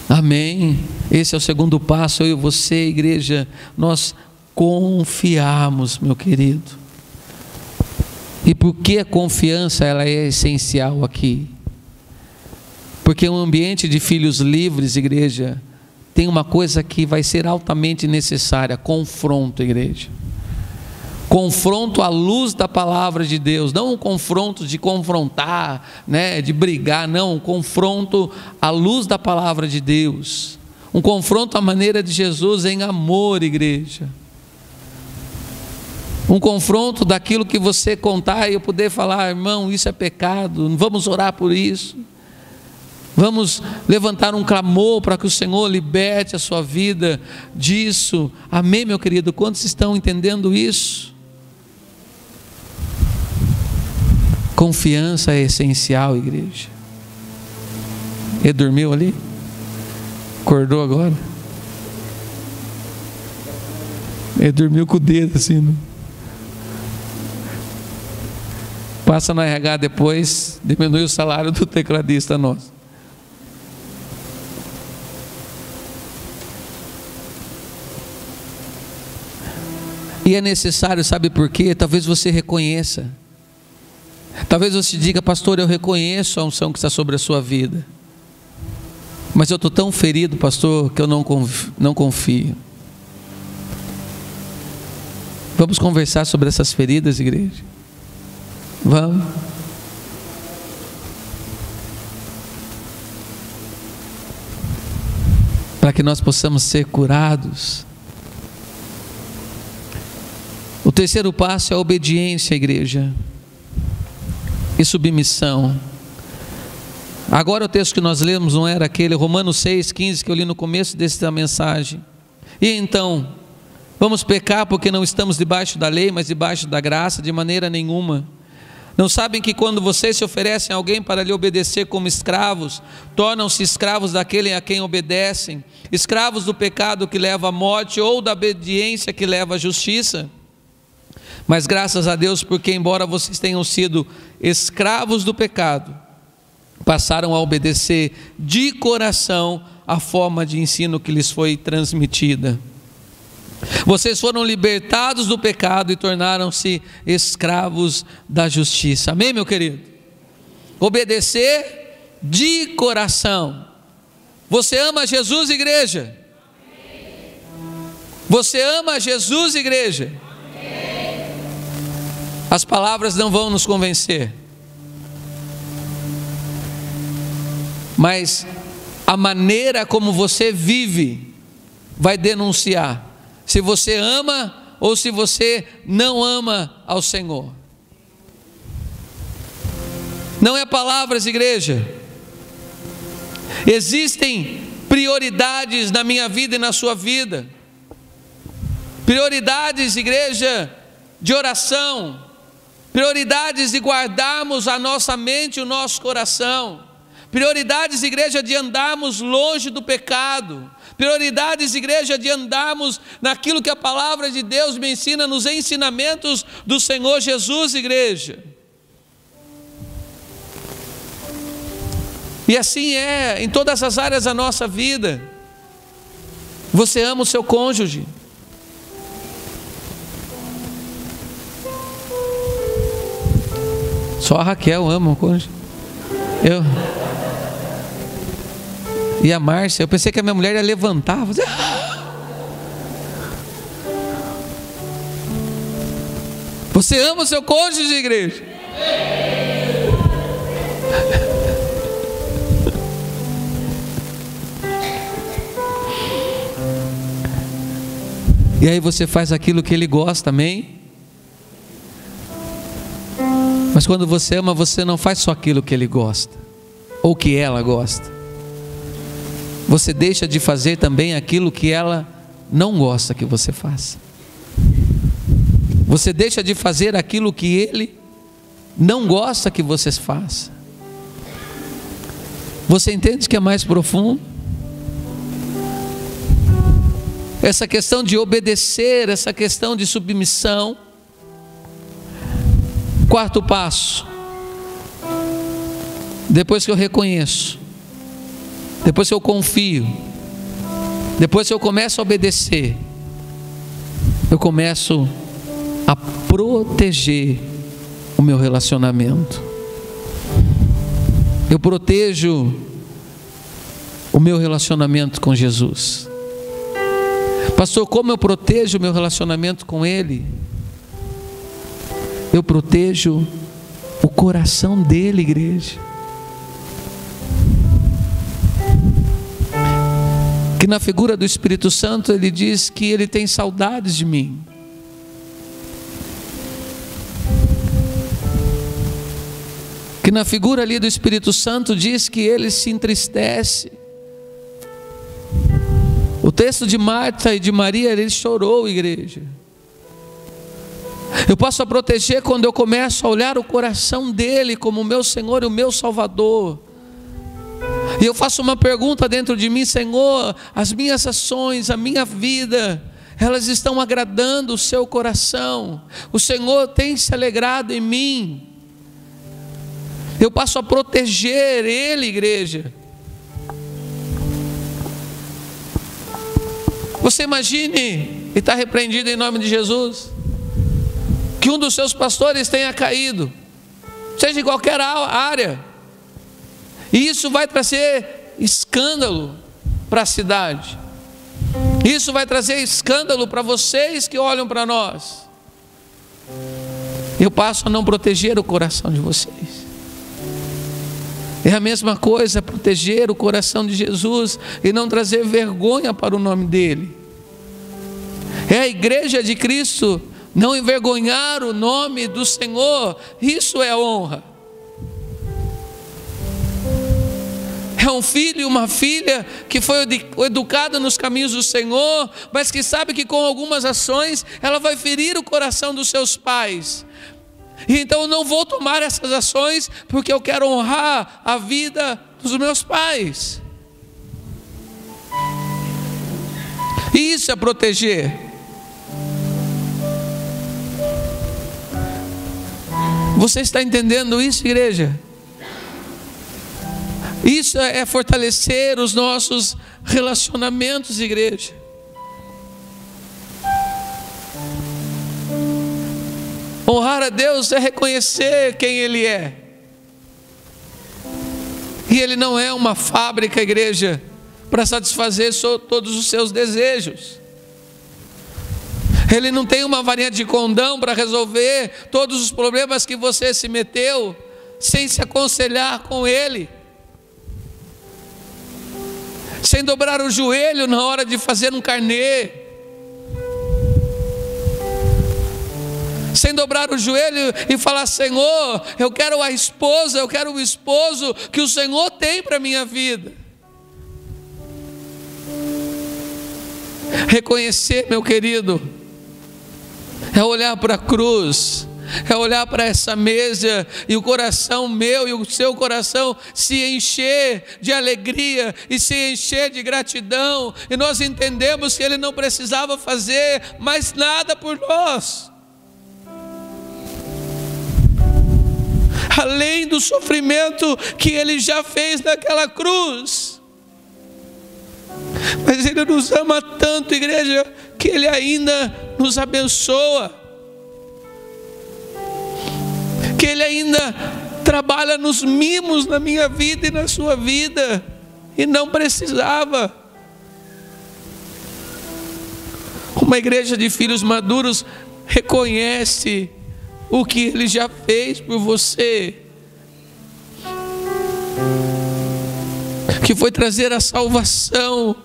Amém. Esse é o segundo passo. Eu e você, igreja, nós confiamos, meu querido. E por que a confiança ela é essencial aqui? Porque um ambiente de filhos livres, igreja, tem uma coisa que vai ser altamente necessária: confronto, igreja. Confronto à luz da palavra de Deus, não um confronto de confrontar, né, de brigar, não, um confronto à luz da palavra de Deus, um confronto à maneira de Jesus em amor, igreja. Um confronto daquilo que você contar e eu poder falar: irmão, isso é pecado, vamos orar por isso. Vamos levantar um clamor para que o Senhor liberte a sua vida disso. Amém, meu querido? Quantos estão entendendo isso? Confiança é essencial, igreja. Ele dormiu ali? Acordou agora? Ele dormiu com o dedo assim, né? Passa no RH depois, diminui o salário do tecladista nosso. E é necessário, sabe por quê? Talvez você reconheça. Talvez você diga: pastor, eu reconheço a unção que está sobre a sua vida, mas eu estou tão ferido, pastor, que eu não confio. Vamos conversar sobre essas feridas, igreja? Vamos. Para que nós possamos ser curados. O terceiro passo é a obediência, igreja, e submissão. Agora o texto que nós lemos não era aquele, Romanos 6,15, que eu li no começo dessa mensagem. E então, vamos pecar porque não estamos debaixo da lei, mas debaixo da graça? De maneira nenhuma. Não sabem que quando vocês se oferecem a alguém para lhe obedecer como escravos, tornam-se escravos daquele a quem obedecem, escravos do pecado que leva à morte ou da obediência que leva à justiça? Mas graças a Deus, porque embora vocês tenham sido escravos do pecado, passaram a obedecer de coração a forma de ensino que lhes foi transmitida. Vocês foram libertados do pecado e tornaram-se escravos da justiça. Amém, meu querido? Obedecer de coração. Você ama Jesus, igreja? Você ama Jesus, igreja? As palavras não vão nos convencer, mas a maneira como você vive vai denunciar se você ama ou se você não ama ao Senhor. Não é palavras, igreja. Existem prioridades na minha vida e na sua vida. Prioridades, igreja, de oração. Prioridades de guardarmos a nossa mente e o nosso coração. Prioridades, igreja, de andarmos longe do pecado. Prioridades, igreja, de andarmos naquilo que a palavra de Deus me ensina, nos ensinamentos do Senhor Jesus, igreja. E assim é em todas as áreas da nossa vida. Você ama o seu cônjuge? Só a Raquel ama o cônjuge. E a Márcia, eu pensei que a minha mulher ia levantar, fazer... Você ama o seu cônjuge, igreja? E aí você faz aquilo que ele gosta, amém? Mas quando você ama, você não faz só aquilo que ele gosta, ou que ela gosta. Você deixa de fazer também aquilo que ela não gosta que você faça. Você deixa de fazer aquilo que ele não gosta que você faça. Você entende que é mais profundo? Essa questão de obedecer, essa questão de submissão. Quarto passo, depois que eu reconheço, depois que eu confio, depois que eu começo a obedecer, eu começo a proteger o meu relacionamento. Eu protejo o meu relacionamento com Jesus. Pastor, como eu protejo o meu relacionamento com Ele? Eu protejo o coração dele, igreja. Que na figura do Espírito Santo ele diz que ele tem saudades de mim. Que na figura ali do Espírito Santo diz que ele se entristece. O texto de Marta e de Maria, ele chorou, igreja. Eu posso proteger quando eu começo a olhar o coração dele como o meu Senhor e o meu Salvador. E eu faço uma pergunta dentro de mim: Senhor, as minhas ações, a minha vida, elas estão agradando o seu coração? O Senhor tem se alegrado em mim? Eu passo a proteger ele, igreja. Você imagine, e está repreendido em nome de Jesus, que um dos seus pastores tenha caído, seja em qualquer área, e isso vai trazer escândalo para a cidade, isso vai trazer escândalo para vocês que olham para nós. Eu passo a não proteger o coração de vocês. É a mesma coisa proteger o coração de Jesus e não trazer vergonha para o nome dele. É a igreja de Cristo não envergonhar o nome do Senhor. Isso é honra. É um filho e uma filha que foi educada nos caminhos do Senhor, mas que sabe que com algumas ações ela vai ferir o coração dos seus pais. E então eu não vou tomar essas ações porque eu quero honrar a vida dos meus pais. E isso é proteger. Você está entendendo isso, igreja? Isso é fortalecer os nossos relacionamentos, igreja. Honrar a Deus é reconhecer quem Ele é. E Ele não é uma fábrica, igreja, para satisfazer todos os seus desejos. Ele não tem uma varinha de condão para resolver todos os problemas que você se meteu sem se aconselhar com Ele, sem dobrar o joelho na hora de fazer um carnê, sem dobrar o joelho e falar: Senhor, eu quero a esposa, eu quero o esposo que o Senhor tem para a minha vida. Reconhecer, meu querido, é olhar para a cruz, é olhar para essa mesa e o coração meu e o seu coração se encher de alegria e se encher de gratidão, e nós entendemos que Ele não precisava fazer mais nada por nós, além do sofrimento que Ele já fez naquela cruz. Mas Ele nos ama tanto, igreja, que Ele ainda nos abençoa, que Ele ainda trabalha nos mimos na minha vida e na sua vida, e não precisava. Uma igreja de filhos maduros reconhece o que Ele já fez por você, que foi trazer a salvação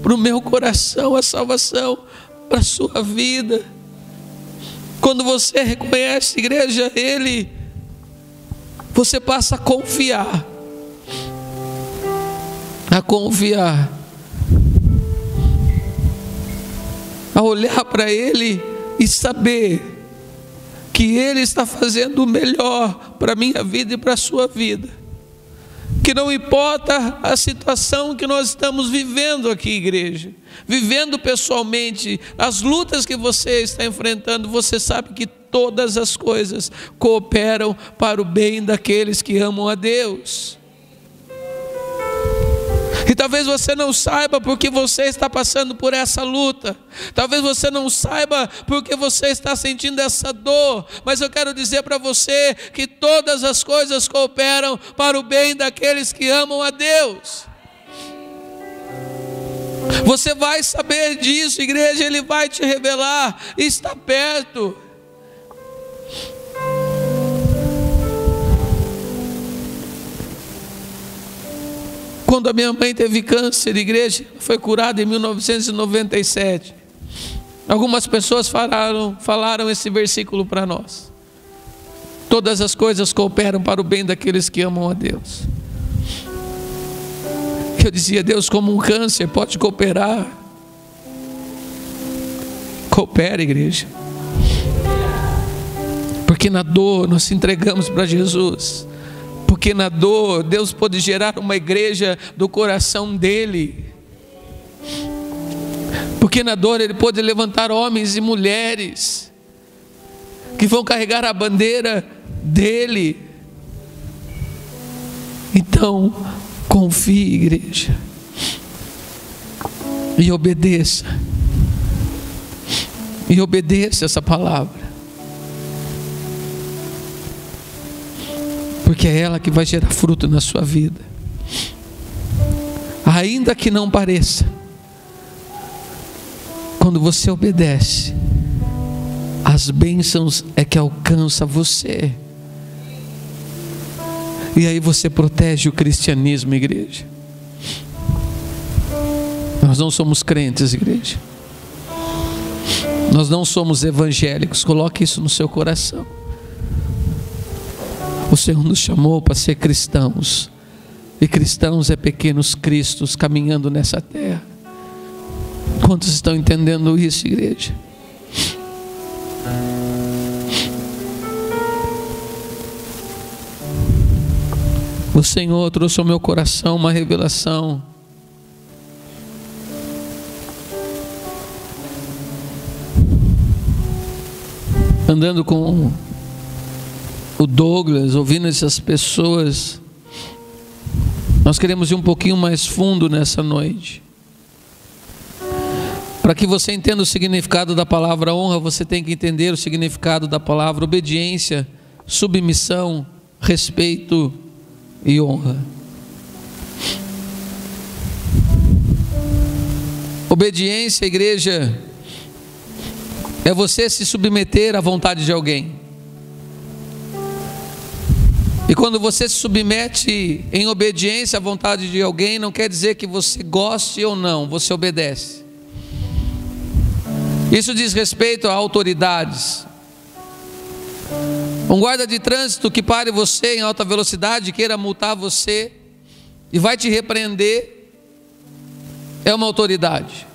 para o meu coração, a salvação para a sua vida. Quando você reconhece, igreja, Ele, você passa a confiar, a olhar para Ele e saber que Ele está fazendo o melhor para a minha vida e para a sua vida. Que não importa a situação que nós estamos vivendo aqui, igreja, vivendo pessoalmente, as lutas que você está enfrentando, você sabe que todas as coisas cooperam para o bem daqueles que amam a Deus. E talvez você não saiba porque você está passando por essa luta. Talvez você não saiba porque você está sentindo essa dor. Mas eu quero dizer para você que todas as coisas cooperam para o bem daqueles que amam a Deus. Você vai saber disso, igreja, Ele vai te revelar. Está perto. Quando a minha mãe teve câncer, igreja, foi curada em 1997. Algumas pessoas falaram esse versículo para nós. Todas as coisas cooperam para o bem daqueles que amam a Deus. Eu dizia, Deus, como um câncer pode cooperar? Coopera, igreja. Porque na dor nós se entregamos para Jesus. Porque na dor, Deus pode gerar uma igreja do coração dEle. Porque na dor Ele pode levantar homens e mulheres que vão carregar a bandeira dEle. Então, confie, igreja, e obedeça. E obedeça essa palavra. Porque é ela que vai gerar fruto na sua vida. Ainda que não pareça, quando você obedece, as bênçãos é que alcança você. E aí você protege o cristianismo, igreja. Nós não somos crentes, igreja. Nós não somos evangélicos. Coloque isso no seu coração. O Senhor nos chamou para ser cristãos. E cristãos é pequenos cristos caminhando nessa terra. Quantos estão entendendo isso, igreja? O Senhor trouxe ao meu coração uma revelação. Andando com o Douglas, ouvindo essas pessoas, nós queremos ir um pouquinho mais fundo nessa noite. Para que você entenda o significado da palavra honra, você tem que entender o significado da palavra obediência, submissão, respeito e honra. Obediência, igreja, é você se submeter à vontade de alguém. E quando você se submete em obediência à vontade de alguém, não quer dizer que você goste ou não, você obedece. Isso diz respeito a autoridades. Um guarda de trânsito que pare você em alta velocidade, queira multar você e vai te repreender, é uma autoridade.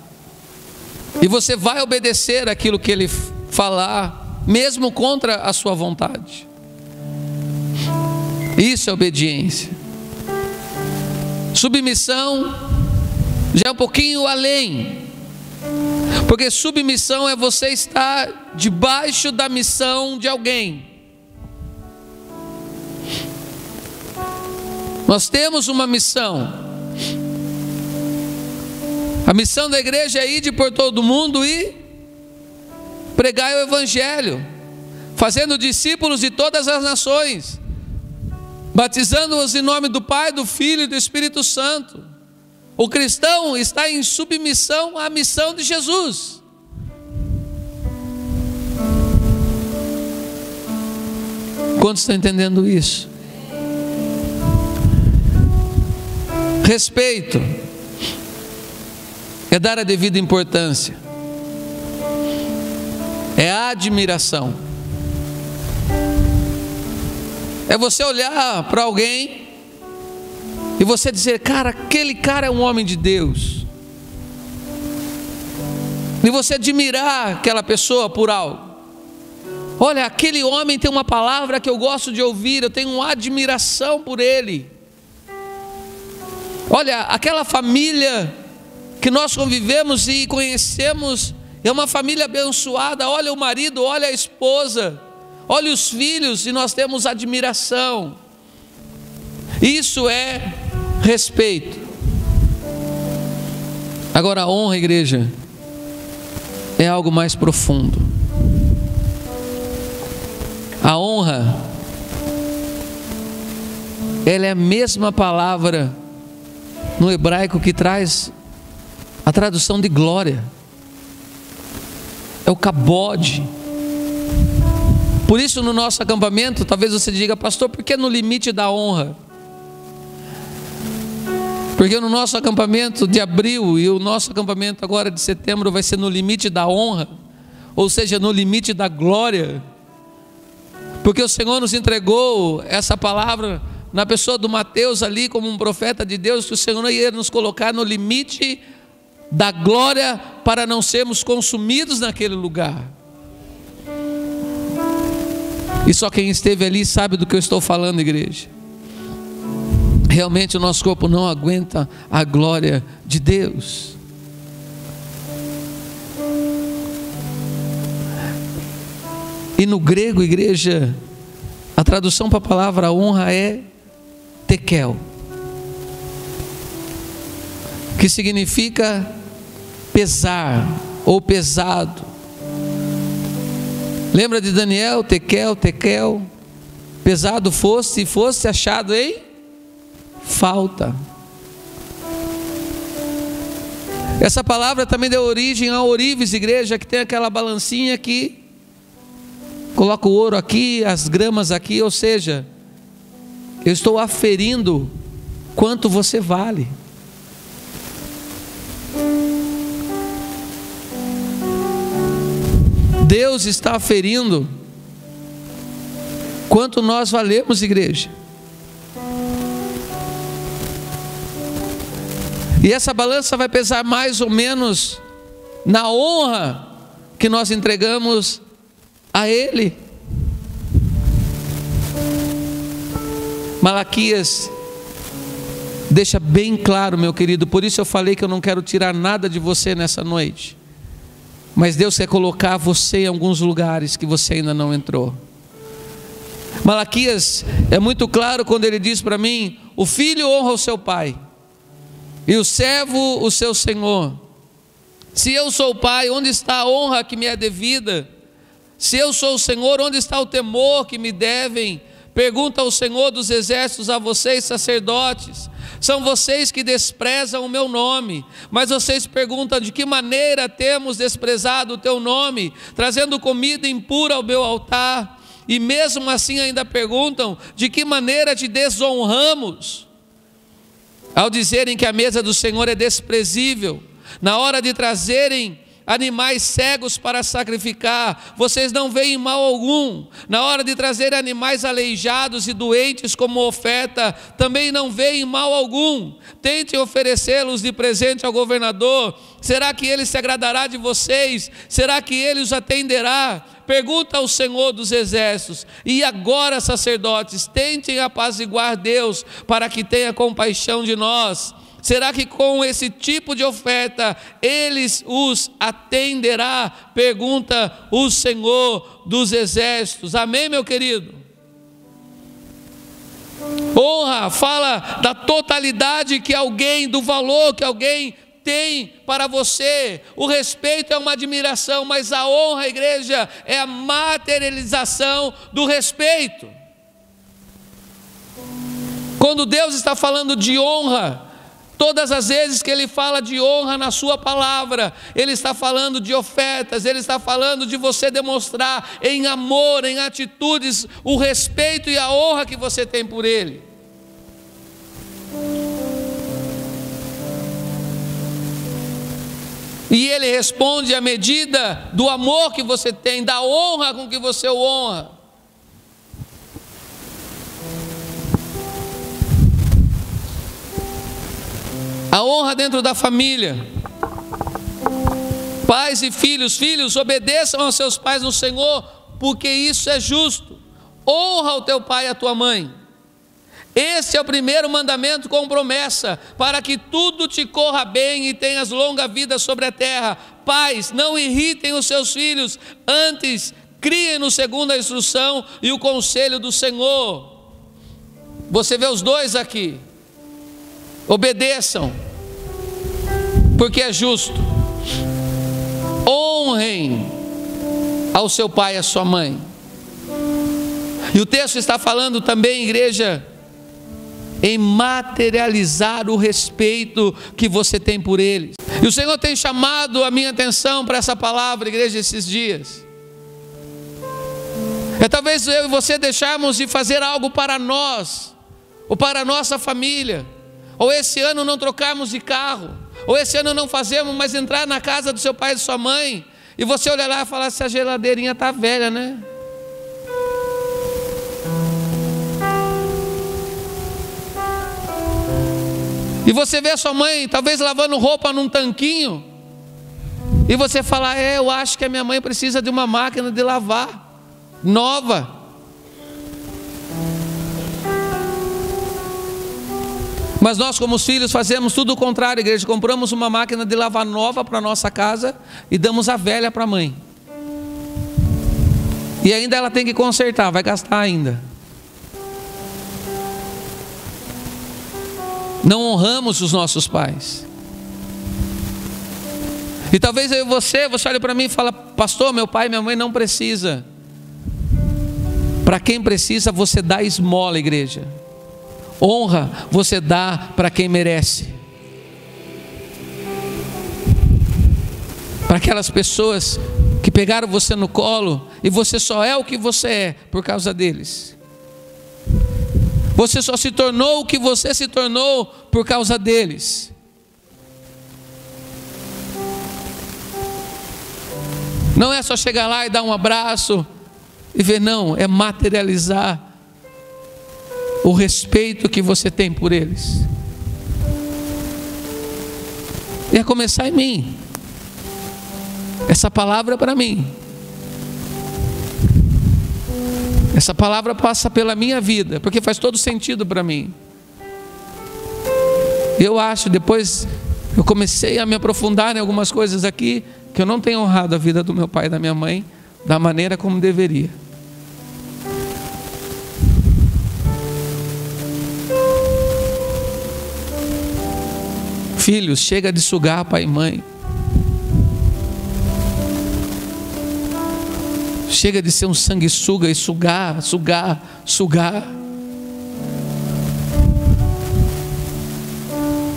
E você vai obedecer aquilo que ele falar, mesmo contra a sua vontade. Isso é obediência. Submissão já é um pouquinho além, porque submissão é você estar debaixo da missão de alguém. Nós temos uma missão. A missão da igreja é ir por todo mundo e pregar o evangelho, fazendo discípulos de todas as nações, batizando-os em nome do Pai, do Filho e do Espírito Santo. O cristão está em submissão à missão de Jesus. Quantos estão entendendo isso? Respeito é dar a devida importância, é a admiração, é você olhar para alguém e você dizer, cara, aquele cara é um homem de Deus, e você admirar aquela pessoa por algo. Olha, aquele homem tem uma palavra que eu gosto de ouvir, eu tenho uma admiração por ele. Olha, aquela família que nós convivemos e conhecemos é uma família abençoada. Olha o marido, olha a esposa, olha os filhos, e nós temos admiração. Isso é respeito. Agora, a honra, igreja, é algo mais profundo. A honra, ela é a mesma palavra no hebraico que traz a tradução de glória. É o kabod. Por isso, no nosso acampamento, talvez você diga: pastor, por que no limite da honra? Porque no nosso acampamento de abril e o nosso acampamento agora de setembro vai ser no limite da honra, ou seja, no limite da glória. Porque o Senhor nos entregou essa palavra na pessoa do Mateus ali, como um profeta de Deus, que o Senhor ia nos colocar no limite da glória para não sermos consumidos naquele lugar. E só quem esteve ali sabe do que eu estou falando, igreja. Realmente o nosso corpo não aguenta a glória de Deus. E no grego, igreja, a tradução para a palavra honra é tekel, que significa pesar ou pesado. Lembra de Daniel? Tekel, tekel, pesado foste e foste achado em falta. Essa palavra também deu origem a ourives, igreja, que tem aquela balancinha que coloca o ouro aqui, as gramas aqui, ou seja, eu estou aferindo quanto você vale. Deus está aferindo quanto nós valemos, igreja. E essa balança vai pesar mais ou menos na honra que nós entregamos a Ele. Malaquias deixa bem claro, meu querido, por isso eu falei que eu não quero tirar nada de você nessa noite, mas Deus quer colocar você em alguns lugares que você ainda não entrou. Malaquias é muito claro quando ele diz para mim: o filho honra o seu pai e o servo o seu senhor. Se eu sou o pai, onde está a honra que me é devida? Se eu sou o Senhor, onde está o temor que me devem? Pergunta ao Senhor dos exércitos a vocês, sacerdotes. São vocês que desprezam o meu nome, mas vocês perguntam: de que maneira temos desprezado o teu nome, trazendo comida impura ao meu altar? E mesmo assim ainda perguntam: de que maneira te desonramos? Ao dizerem que a mesa do Senhor é desprezível, na hora de trazerem animais cegos para sacrificar, vocês não veem mal algum. Na hora de trazer animais aleijados e doentes como oferta, também não veem mal algum. Tentem oferecê-los de presente ao governador. Será que ele se agradará de vocês? Será que ele os atenderá? Pergunta ao Senhor dos exércitos. E agora, sacerdotes, tentem apaziguar Deus, para que tenha compaixão de nós. Será que com esse tipo de oferta eles os atenderá? Pergunta o Senhor dos exércitos. Amém, meu querido? Honra fala da totalidade que alguém, do valor que alguém tem para você. O respeito é uma admiração, mas a honra, igreja, é a materialização do respeito. Quando Deus está falando de honra, todas as vezes que Ele fala de honra na sua palavra, Ele está falando de ofertas, Ele está falando de você demonstrar em amor, em atitudes, o respeito e a honra que você tem por Ele. E Ele responde à medida do amor que você tem, da honra com que você o honra. A honra dentro da família. Pais e filhos, filhos, obedeçam aos seus pais no Senhor, porque isso é justo. Honra o teu pai e a tua mãe. Este é o primeiro mandamento com promessa, para que tudo te corra bem e tenhas longa vida sobre a terra. Pais, não irritem os seus filhos, antes criem-no segundo a instrução e o conselho do Senhor. Você vê os dois aqui. Obedeçam, porque é justo. Honrem ao seu pai e à sua mãe. E o texto está falando também, igreja, em materializar o respeito que você tem por eles. E o Senhor tem chamado a minha atenção para essa palavra, igreja, esses dias. É talvez eu e você deixarmos de fazer algo para nós, ou para a nossa família, ou esse ano não trocarmos de carro, ou esse ano não fazemos mais entrar na casa do seu pai e de sua mãe, e você olhar lá e falar: essa geladeirinha está velha, né? E você vê a sua mãe talvez lavando roupa num tanquinho, e você fala: eu acho que a minha mãe precisa de uma máquina de lavar nova. Mas nós, como os filhos, fazemos tudo o contrário, igreja. Compramos uma máquina de lavar nova para a nossa casa e damos a velha para a mãe. E ainda ela tem que consertar, vai gastar ainda. Não honramos os nossos pais. E talvez eu e você olha para mim e fala: pastor, meu pai e minha mãe não precisa. Para quem precisa, você dá esmola, igreja. Honra você dá para quem merece. Para aquelas pessoas que pegaram você no colo e você só é o que você é por causa deles. Você só se tornou o que você se tornou por causa deles. Não é só chegar lá e dar um abraço e ver, não, é materializar o respeito que você tem por eles. E é começar em mim. Essa palavra é para mim. Essa palavra passa pela minha vida, porque faz todo sentido para mim. Eu acho, depois eu comecei a me aprofundar em algumas coisas aqui, que eu não tenho honrado a vida do meu pai e da minha mãe da maneira como deveria. Filhos, chega de sugar pai e mãe. Chega de ser um sanguessuga e sugar.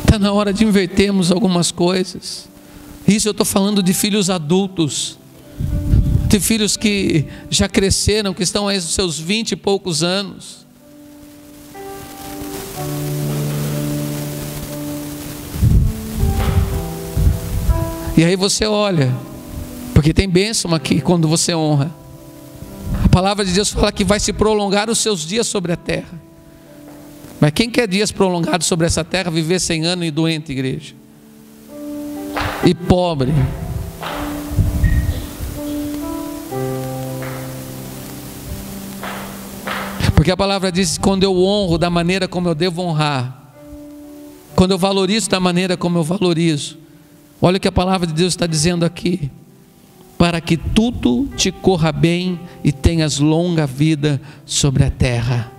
Está na hora de invertermos algumas coisas. Isso eu estou falando de filhos adultos, de filhos que já cresceram, que estão aí nos seus 20 e poucos anos. E aí você olha, porque tem bênção aqui quando você honra. A palavra de Deus fala que vai se prolongar os seus dias sobre a terra. Mas quem quer dias prolongados sobre essa terra, viver 100 anos e doente, igreja? E pobre. Porque a palavra diz: quando eu honro da maneira como eu devo honrar, quando eu valorizo da maneira como eu valorizo. Olha o que a palavra de Deus está dizendo aqui: para que tudo te corra bem e tenhas longa vida sobre a terra.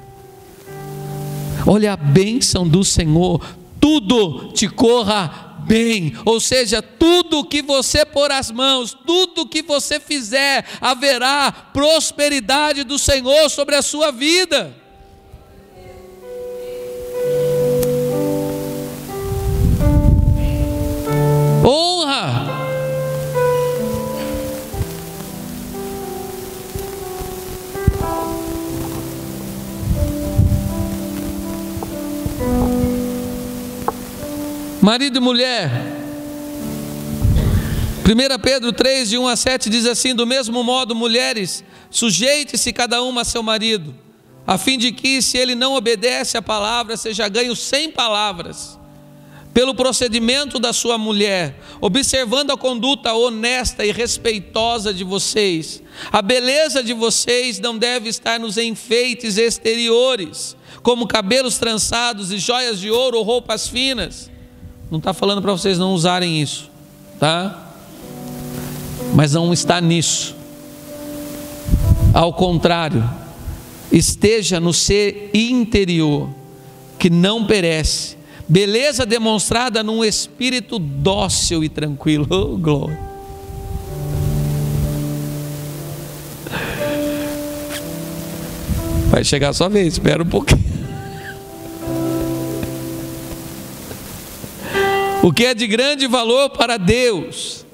Olha a bênção do Senhor: tudo te corra bem, ou seja, tudo que você pôr as mãos, tudo que você fizer, haverá prosperidade do Senhor sobre a sua vida. Honra. Marido e mulher. 1 Pedro 3, de 1 a 7 diz assim: do mesmo modo, mulheres, sujeite-se cada uma a seu marido, a fim de que, se ele não obedece à palavra, seja ganho sem palavras. pelo procedimento da sua mulher, observando a conduta honesta e respeitosa de vocês. A beleza de vocês não deve estar nos enfeites exteriores, como cabelos trançados e joias de ouro ou roupas finas. Não está falando para vocês não usarem isso, tá? Mas não está nisso. Ao contrário, esteja no ser interior, que não perece, beleza demonstrada num espírito dócil e tranquilo. Oh, glória! Vai chegar a sua vez, espera um pouquinho. O que é de grande valor para Deus,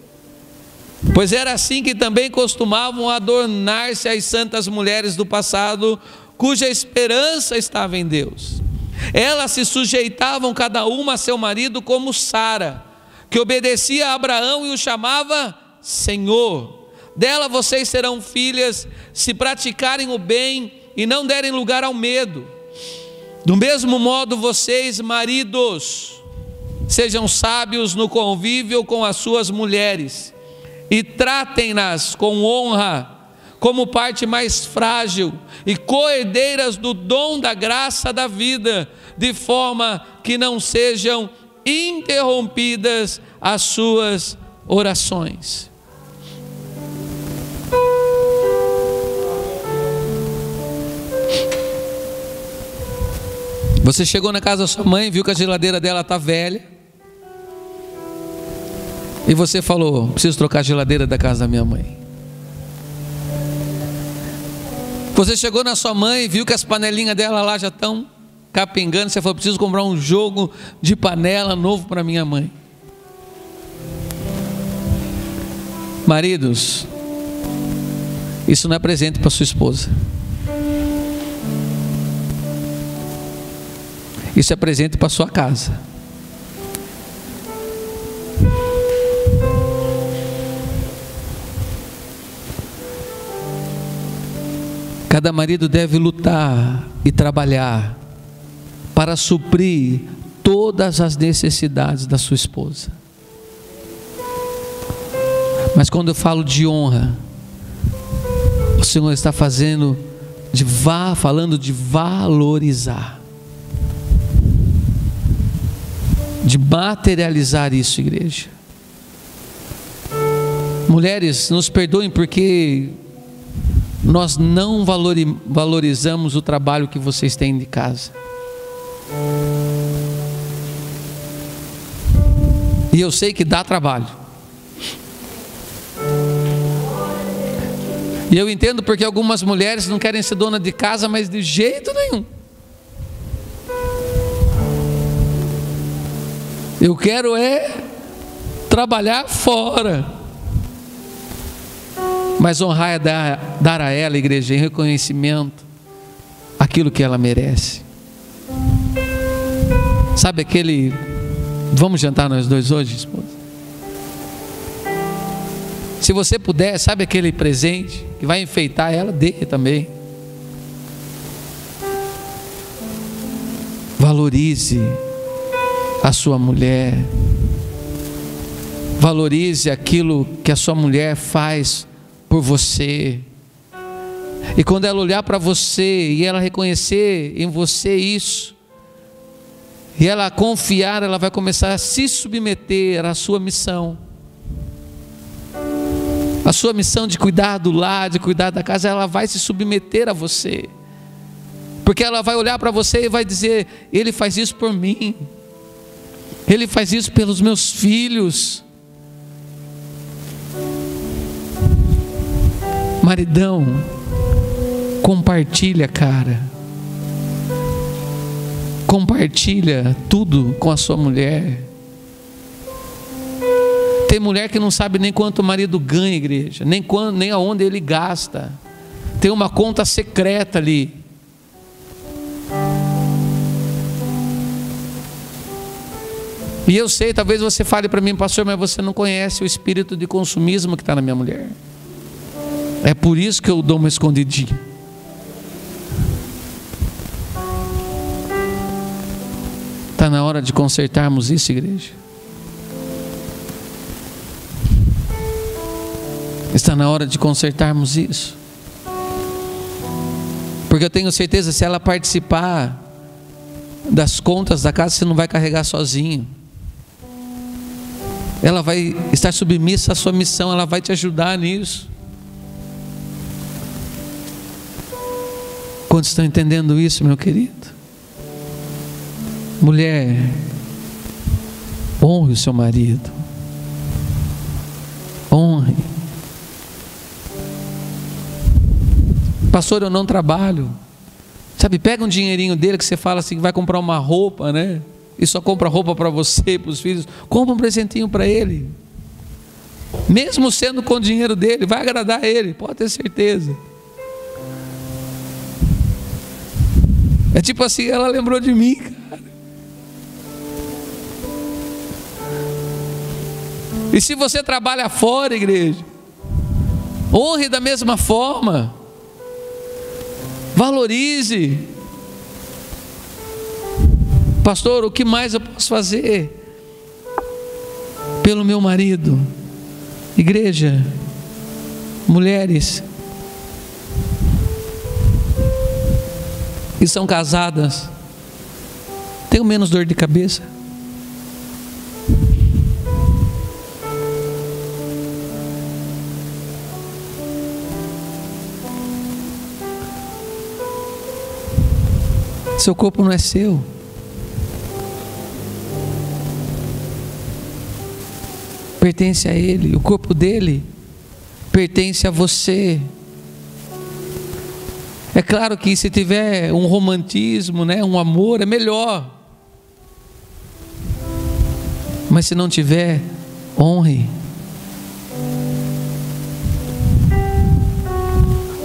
pois era assim que também costumavam adornar-se as santas mulheres do passado, cuja esperança estava em Deus. Elas se sujeitavam cada uma a seu marido, como Sara, que obedecia a Abraão e o chamava Senhor. Dela vocês serão filhas, se praticarem o bem e não derem lugar ao medo. Do mesmo modo, vocês, maridos, sejam sábios no convívio com as suas mulheres e tratem-nas com honra, como parte mais frágil e co-herdeiras do dom da graça da vida, de forma que não sejam interrompidas as suas orações. Você chegou na casa da sua mãe, viu que a geladeira dela está velha, e você falou: preciso trocar a geladeira da casa da minha mãe. Você chegou na sua mãe, viu que as panelinhas dela lá já estão capengando, você falou: preciso comprar um jogo de panela novo para minha mãe. Maridos, isso não é presente para sua esposa, isso é presente para sua casa. Cada marido deve lutar e trabalhar para suprir todas as necessidades da sua esposa. Mas quando eu falo de honra, o Senhor está falando de valorizar, de materializar isso, igreja. Mulheres, nos perdoem porque nós não valorizamos o trabalho que vocês têm de casa. E eu sei que dá trabalho. E eu entendo porque algumas mulheres não querem ser dona de casa, mas de jeito nenhum. Eu quero trabalhar fora. Mas honrar é dar a ela, igreja, em reconhecimento, aquilo que ela merece. Sabe aquele: vamos jantar nós dois hoje, esposa? Se você puder, sabe aquele presente que vai enfeitar ela, dê também. Valorize a sua mulher. Valorize aquilo que a sua mulher faz por você. E quando ela olhar para você e ela reconhecer em você isso, e ela confiar, ela vai começar a se submeter à sua missão. A sua missão de cuidar do lar, de cuidar da casa, ela vai se submeter a você. Porque ela vai olhar para você e vai dizer: ele faz isso por mim, ele faz isso pelos meus filhos. Maridão, compartilha, cara. Compartilha tudo com a sua mulher. Tem mulher que não sabe nem quanto o marido ganha, igreja, nem aonde ele gasta. Tem uma conta secreta ali. E eu sei, talvez você fale para mim: pastor, mas você não conhece o espírito de consumismo que está na minha mulher. É por isso que eu dou uma escondidinha. Está na hora de consertarmos isso, igreja. Está na hora de consertarmos isso. Porque eu tenho certeza, se ela participar das contas da casa, você não vai carregar sozinho. Ela vai estar submissa à sua missão, ela vai te ajudar nisso. Quantos estão entendendo isso, meu querido? Mulher, honre o seu marido. Honre. Pastor, eu não trabalho. Sabe, pega um dinheirinho dele que você fala assim, que vai comprar uma roupa, né? E só compra roupa para você, para os filhos. Compra um presentinho para ele. Mesmo sendo com o dinheiro dele, vai agradar ele, pode ter certeza. É tipo assim, ela lembrou de mim, cara. E se você trabalha fora, igreja, honre da mesma forma. Valorize. Pastor, o que mais eu posso fazer pelo meu marido? Igreja, mulheres que são casadas, tenham menos dor de cabeça. Seu corpo não é seu. Pertence a Ele. O corpo dele pertence a você. É claro que se tiver um romantismo, né, um amor, é melhor. Mas se não tiver, honre.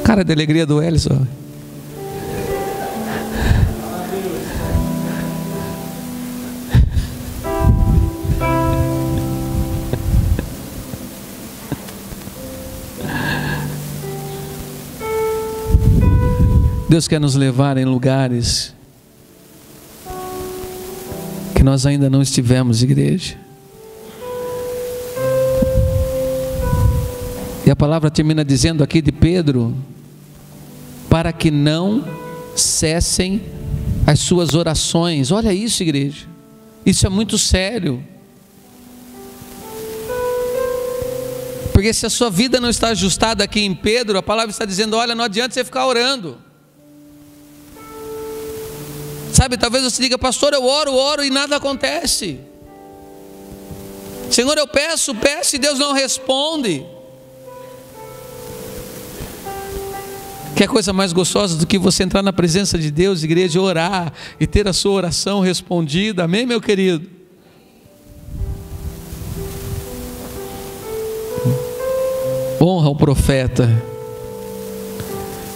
Cara de alegria do Elison. Deus quer nos levar em lugares que nós ainda não estivemos, igreja. E a palavra termina dizendo aqui de Pedro, para que não cessem as suas orações. Olha isso, igreja. Isso é muito sério. Porque se a sua vida não está ajustada aqui em Pedro, a palavra está dizendo, olha, não adianta você ficar orando. Sabe, talvez você diga, pastor, eu oro e nada acontece. Senhor, eu peço e Deus não responde. Que coisa mais gostosa do que você entrar na presença de Deus, igreja, orar e ter a sua oração respondida, amém, meu querido? Honra o profeta.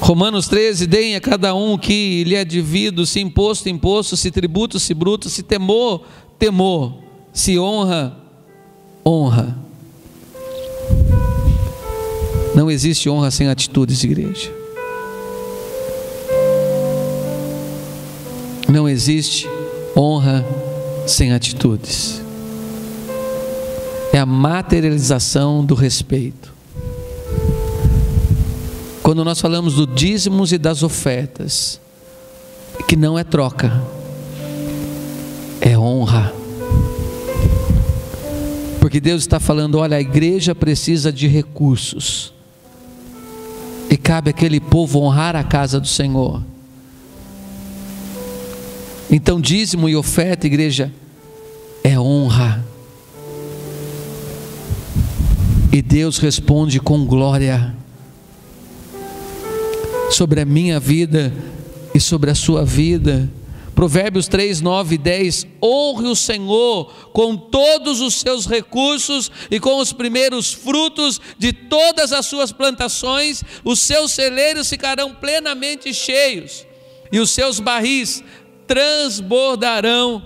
Romanos 13, deem a cada um que lhe é devido, se imposto, imposto, se tributo, se bruto, se temor, temor, se honra, honra. Não existe honra sem atitudes, igreja. Não existe honra sem atitudes. É a materialização do respeito. Quando nós falamos do dízimos e das ofertas, que não é troca, é honra. Porque Deus está falando, olha, a igreja precisa de recursos. E cabe àquele povo honrar a casa do Senhor. Então dízimo e oferta, igreja, é honra. E Deus responde com glória sobre a minha vida e sobre a sua vida. Provérbios 3, 9 e 10. Honre o Senhor com todos os seus recursos e com os primeiros frutos de todas as suas plantações. Os seus celeiros ficarão plenamente cheios e os seus barris transbordarão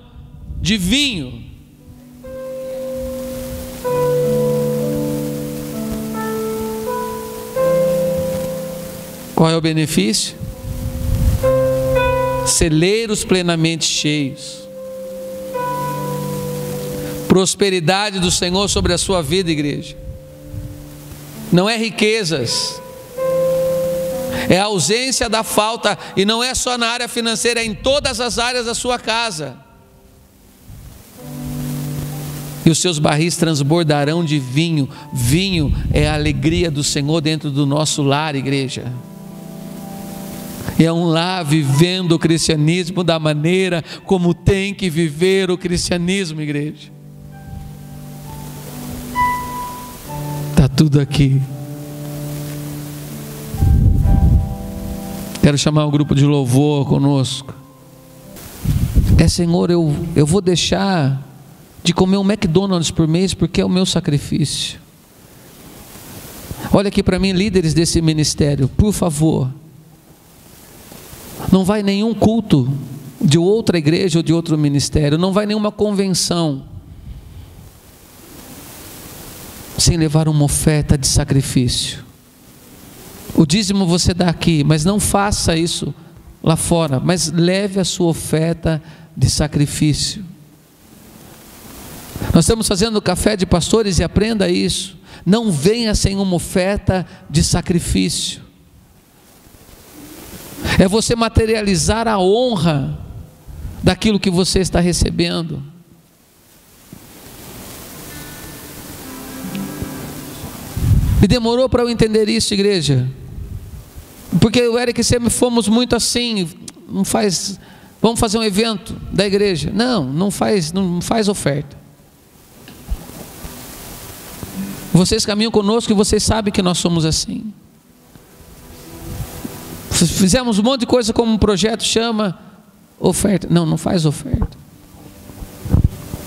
de vinho. Qual é o benefício? Celeiros plenamente cheios. Prosperidade do Senhor sobre a sua vida, igreja. Não é riquezas, é a ausência da falta, e não é só na área financeira, é em todas as áreas da sua casa. E os seus barris transbordarão de vinho. Vinho é a alegria do Senhor dentro do nosso lar, igreja. E é um lar vivendo o cristianismo da maneira como tem que viver o cristianismo, igreja. Está tudo aqui. Quero chamar um grupo de louvor conosco. Senhor, eu vou deixar de comer um McDonald's por mês porque é o meu sacrifício. Olha aqui para mim, líderes desse ministério, por favor, não vai nenhum culto de outra igreja ou de outro ministério, não vai nenhuma convenção sem levar uma oferta de sacrifício. O dízimo você dá aqui, mas não faça isso lá fora, mas leve a sua oferta de sacrifício. Nós estamos fazendo café de pastores e aprenda isso. Não venha sem uma oferta de sacrifício. É você materializar a honra daquilo que você está recebendo. E demorou para eu entender isso, igreja, porque eu e o Eric sempre fomos muito assim, vamos fazer um evento da igreja, não faz oferta. Vocês caminham conosco e vocês sabem que nós somos assim. Fizemos um monte de coisa como um projeto chama oferta, não faz oferta.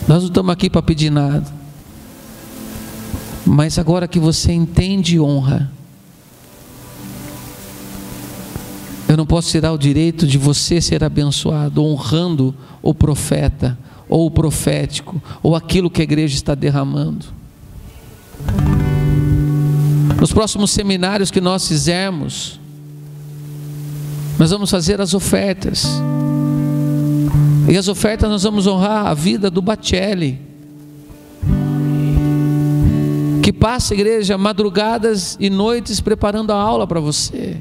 Nós não estamos aqui para pedir nada. Mas agora que você entende honra, eu não posso tirar o direito de você ser abençoado honrando o profeta, ou o profético, ou aquilo que a igreja está derramando. Nos próximos seminários que nós fizermos, nós vamos fazer as ofertas, e as ofertas nós vamos honrar a vida do Batelli, que passa, igreja, madrugadas e noites preparando a aula para você.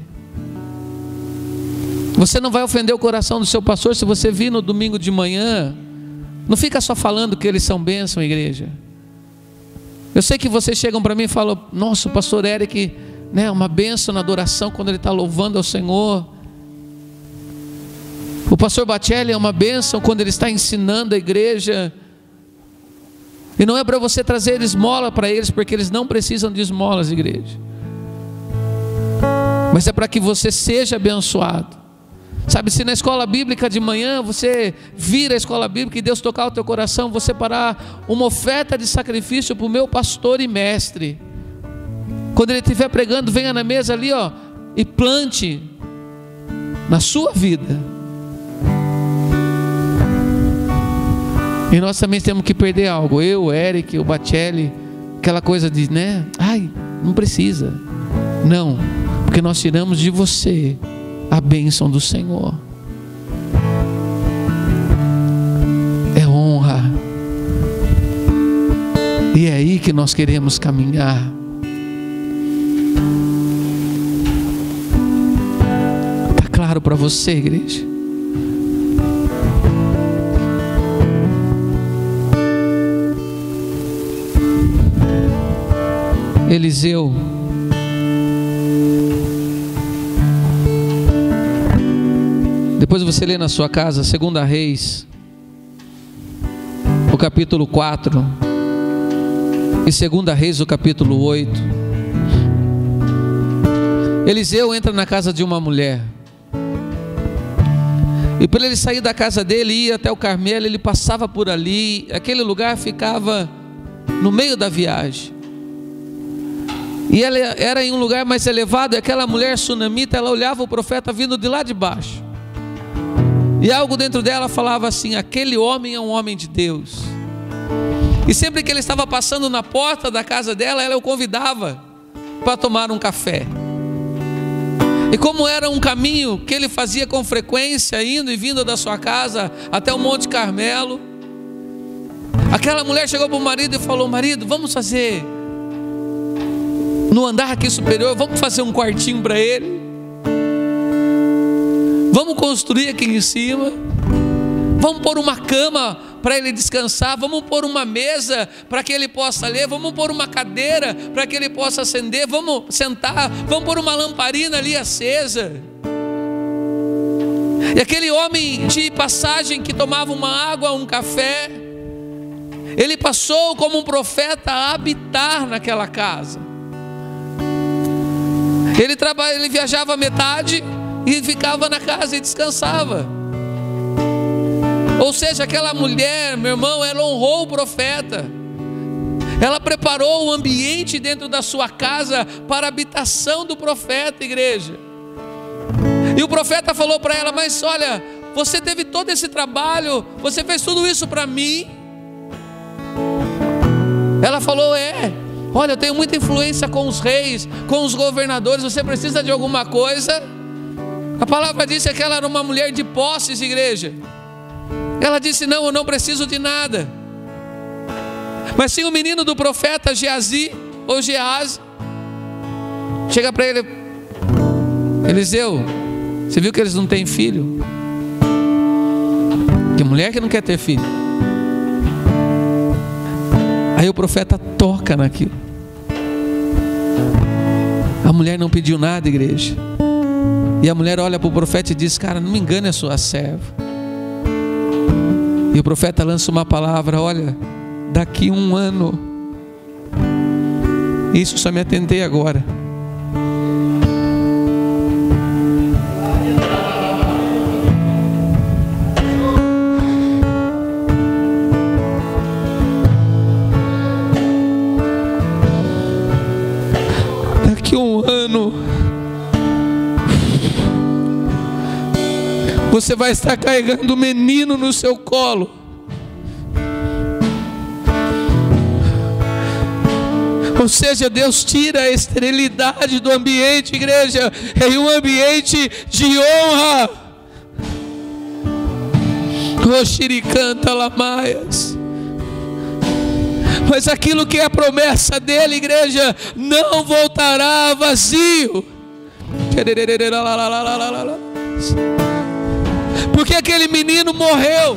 Você não vai ofender o coração do seu pastor se você vir no domingo de manhã. Não fica só falando que eles são bênção, igreja. Eu sei que vocês chegam para mim e falam: nossa, o pastor Eric, uma bênção na adoração quando ele está louvando ao Senhor. O pastor Batelli é uma bênção quando ele está ensinando a igreja. E não é para você trazer esmola para eles, porque eles não precisam de esmolas, igreja. Mas é para que você seja abençoado. Sabe, se na escola bíblica de manhã você vira a escola bíblica e Deus tocar o teu coração, você parar uma oferta de sacrifício para o meu pastor e mestre. Quando ele estiver pregando, venha na mesa ali, e plante na sua vida. E nós também temos que perder algo. Eu, o Eric, o Batelli, aquela coisa de, não precisa. Não, porque nós tiramos de você a bênção do Senhor. É honra. E é aí que nós queremos caminhar. Está claro para você, igreja? Eliseu depois você lê na sua casa 2 Reis, o capítulo 4 e 2 Reis, o capítulo 8. Eliseu entra na casa de uma mulher, e para ele sair da casa dele e ir até o Carmelo, ele passava por ali. Aquele lugar ficava no meio da viagem, e ela era em um lugar mais elevado, e aquela mulher sunamita, ela olhava o profeta vindo de lá de baixo, e algo dentro dela falava assim: aquele homem é um homem de Deus. E sempre que ele estava passando na porta da casa dela, ela o convidava para tomar um café. E como era um caminho que ele fazia com frequência, indo e vindo da sua casa até o Monte Carmelo, Aquela mulher chegou para o marido e falou: marido, vamos fazer no andar aqui superior, vamos fazer um quartinho para ele, vamos construir aqui em cima, vamos pôr uma cama para ele descansar, vamos pôr uma mesa para que ele possa ler, vamos pôr uma cadeira para que ele possa acender, vamos sentar, vamos pôr uma lamparina ali acesa. E aquele homem de passagem que tomava uma água, um café, ele passou como um profeta a habitar naquela casa. Ele viajava metade e ficava na casa e descansava. Ou seja, aquela mulher, meu irmão, ela honrou o profeta. Ela preparou o ambiente dentro da sua casa para a habitação do profeta, igreja. E o profeta falou para ela: mas olha, você teve todo esse trabalho, você fez tudo isso para mim? Ela falou: olha, eu tenho muita influência com os reis, com os governadores, você precisa de alguma coisa? A palavra disse que ela era uma mulher de posses, igreja. Ela disse: não, eu não preciso de nada. Mas sim, o menino do profeta Geazi, ou Geazi, chega para ele: Eliseu, você viu que eles não têm filho? Que mulher que não quer ter filho? Aí o profeta toca naquilo. A mulher não pediu nada, igreja. E a mulher olha para o profeta e diz: cara, não me engane a sua serva. E o profeta lança uma palavra: olha, daqui 1 ano. Isso só me atentei agora. Daqui 1 ano você vai estar carregando o menino no seu colo. Ou seja, Deus tira a esterilidade do ambiente, igreja, em um ambiente de honra. Oxiricanta lamaias. Mas aquilo que é a promessa dele, igreja, não voltará vazio. Porque aquele menino morreu.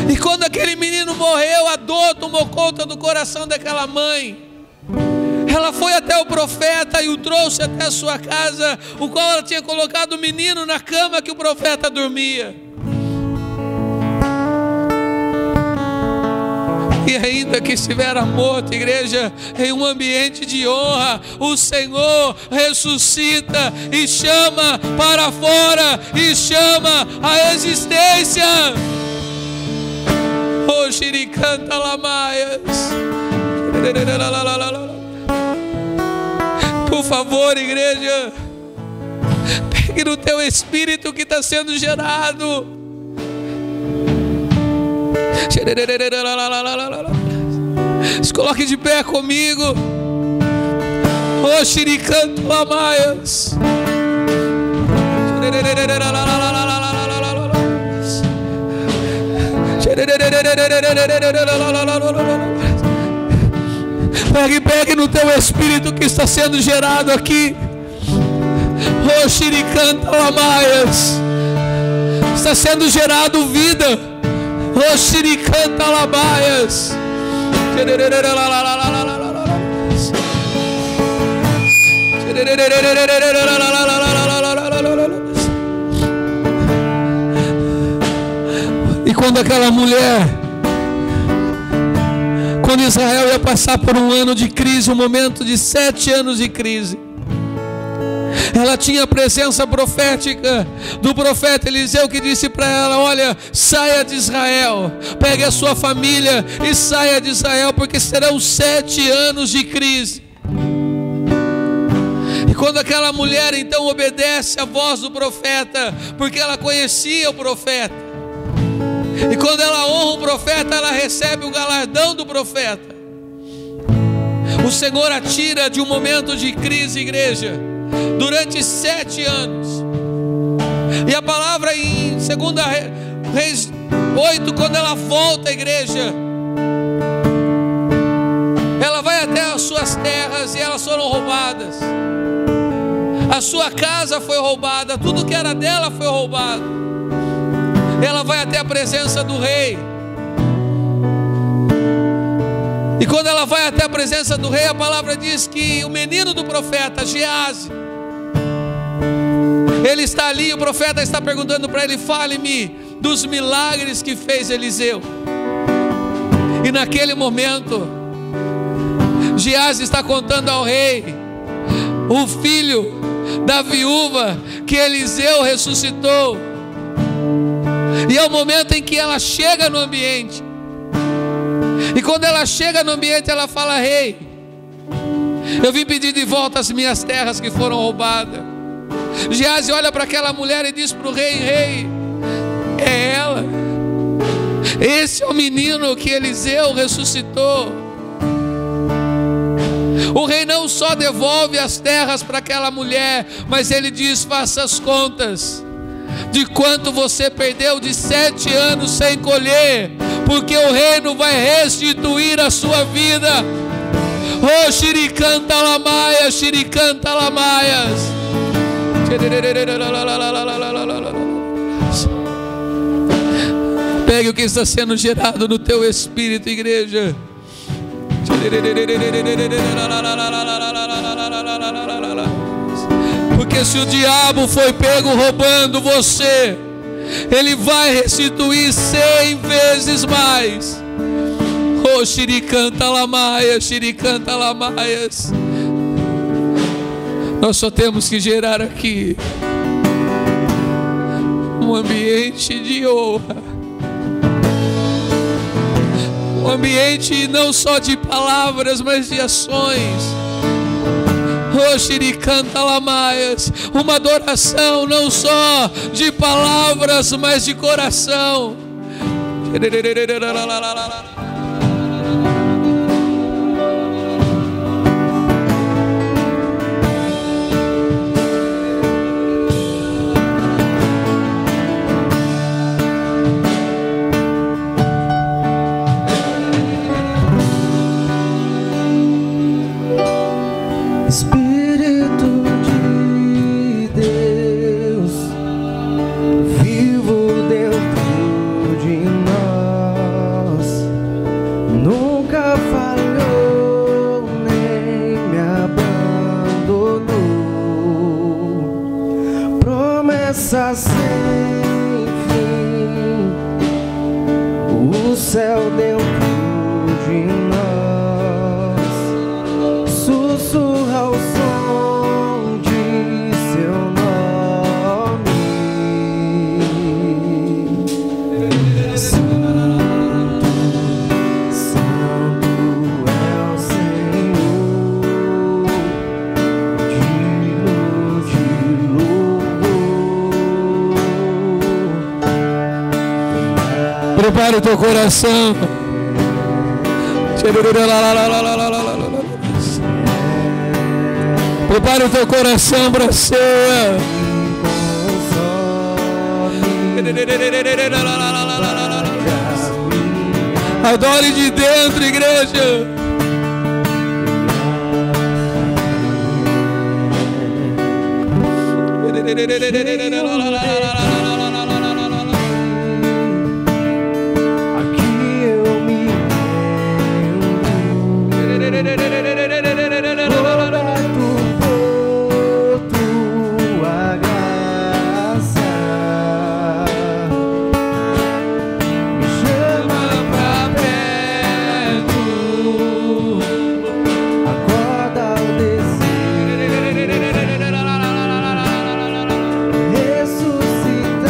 E quando aquele menino morreu, a dor tomou conta do coração daquela mãe. Ela foi até o profeta e o trouxe até a sua casa, o qual ela tinha colocado o menino na cama que o profeta dormia. E ainda que estivera morto, igreja, em um ambiente de honra, o Senhor ressuscita e chama para fora, e chama a existência. Oh, xiricanta lamaias. Por favor, igreja, pegue no teu espírito que está sendo gerado. Se coloque de pé comigo. Oh, xiricanto lamaias. Pegue no teu espírito que está sendo gerado aqui. Oh, xiricanta lamaias. Está sendo gerado vida. Oh, xiricanta lamaias. E quando aquela mulher, quando Israel ia passar por um ano de crise, um momento de 7 anos de crise, ela tinha a presença profética do profeta Eliseu, que disse para ela: olha, saia de Israel, pegue a sua família e saia de Israel, porque serão 7 anos de crise. E quando aquela mulher então obedece à voz do profeta, porque ela conhecia o profeta, e quando ela honra o profeta, ela recebe o galardão do profeta. O Senhor a tira de um momento de crise, igreja, durante 7 anos. E a palavra em 2 Reis 8, quando ela volta à igreja, ela vai até as suas terras e elas foram roubadas. A sua casa foi roubada, tudo que era dela foi roubado. Ela vai até a presença do rei. E quando ela vai até a presença do rei, a palavra diz que o menino do profeta, Geazi, ele está ali, o profeta está perguntando para ele: fale-me dos milagres que fez Eliseu. E naquele momento, Geazi está contando ao rei o filho da viúva que Eliseu ressuscitou. E é o momento em que ela chega no ambiente. E quando ela chega no ambiente, ela fala: rei, eu vim pedir de volta as minhas terras que foram roubadas. Geazi olha para aquela mulher e diz para o rei: rei, é ela. Esse é o menino que Eliseu ressuscitou. O rei não só devolve as terras para aquela mulher, mas ele diz: faça as contas de quanto você perdeu de 7 anos sem colher, porque o reino vai restituir a sua vida. Oh, xiricanta lamaias, xiricanta lamaias. Pegue o que está sendo gerado no teu espírito, igreja. Porque se o diabo foi pego roubando você, ele vai restituir 100 vezes mais. Oh, xiricanta lamaias, xiricanta lamaias. Nós só temos que gerar aqui um ambiente de honra, um ambiente não só de palavras, mas de ações. Oh, xiricanta lamaias, uma adoração não só de palavras, mas de coração. Sem fim, o céu dentro de nós sussurra o som de seu nome. Santo, Santo é o Senhor, digno de prepara o teu coração. Prepara o teu coração para ser. Adore de dentro, igreja. ressuscitar.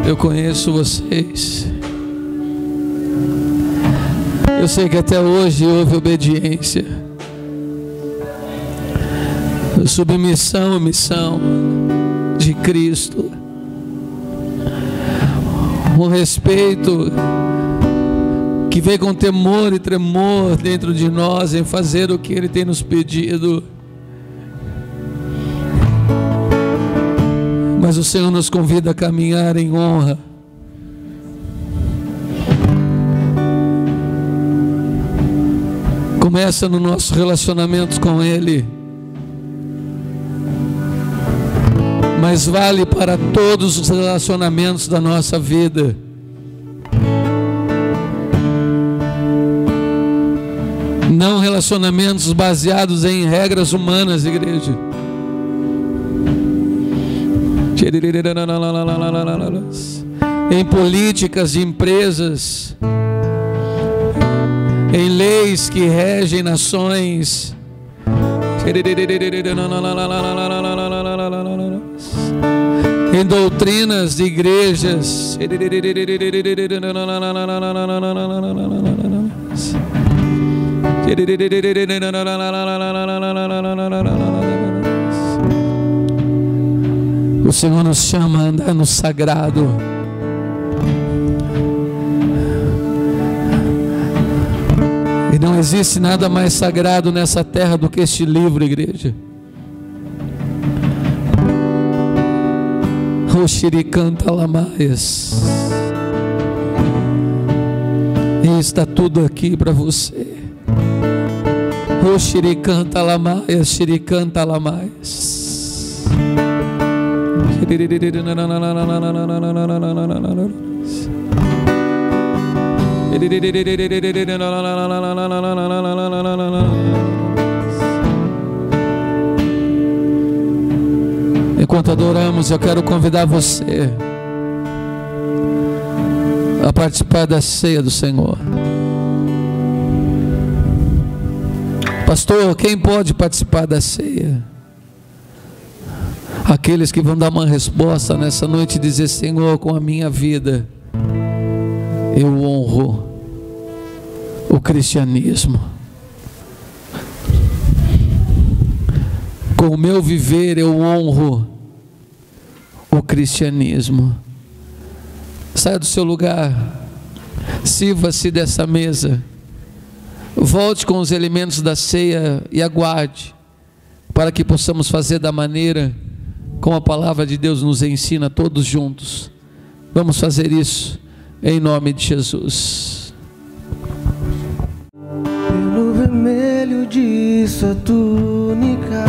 Eu conheço vocês. Eu sei que até hoje houve obediência, submissão e missão de Cristo, um respeito que vem com temor e tremor dentro de nós em fazer o que Ele tem nos pedido. Mas o Senhor nos convida a caminhar em honra. Começa no nosso relacionamento com Ele, mas vale para todos os relacionamentos da nossa vida. Não relacionamentos baseados em regras humanas, igreja. Em políticas de empresas, em leis que regem nações, em doutrinas de igrejas, o Senhor nos chama a andar no sagrado. E não existe nada mais sagrado nessa terra do que este livro, igreja. Roxiricanta Lamaias. E está tudo aqui para você. Roxiricanta Lamaias, Xiricanta Lamaias. Enquanto adoramos, eu quero convidar você a participar da ceia do Senhor. Pastor, quem pode participar da ceia? Aqueles que vão dar uma resposta nessa noite e dizer: Senhor, com a minha vida eu honro o cristianismo. Com o meu viver eu honro o cristianismo. Saia do seu lugar, sirva-se dessa mesa, volte com os elementos da ceia e aguarde, para que possamos fazer da maneira como a palavra de Deus nos ensina, todos juntos. Vamos fazer isso em nome de Jesus. Pelo vermelho de sua túnica,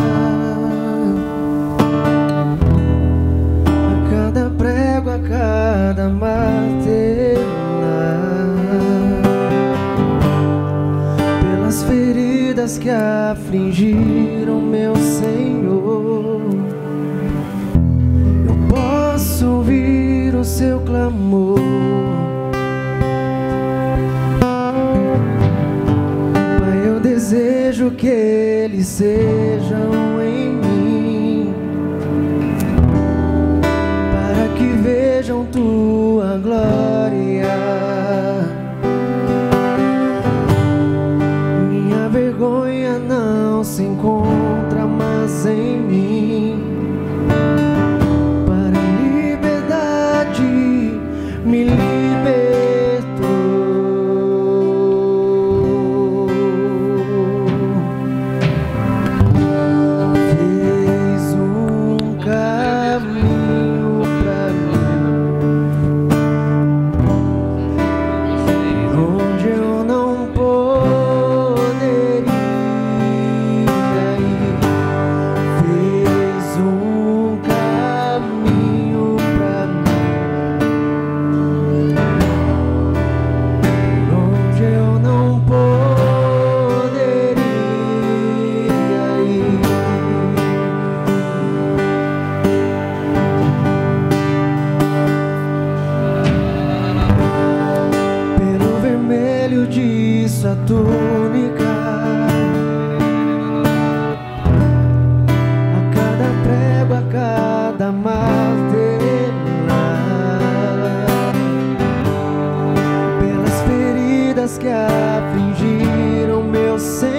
a cada prego, a cada martelo, pelas feridas que afligiram meu Senhor, eu posso ouvir o seu clamor. Desejo que eles sejam em mim, para que vejam tua glória. Minha vergonha não se encontra mais em mim, para a liberdade me libertou. túnica, a cada prego, a cada martelar, pelas feridas que afligiram meu Senhor.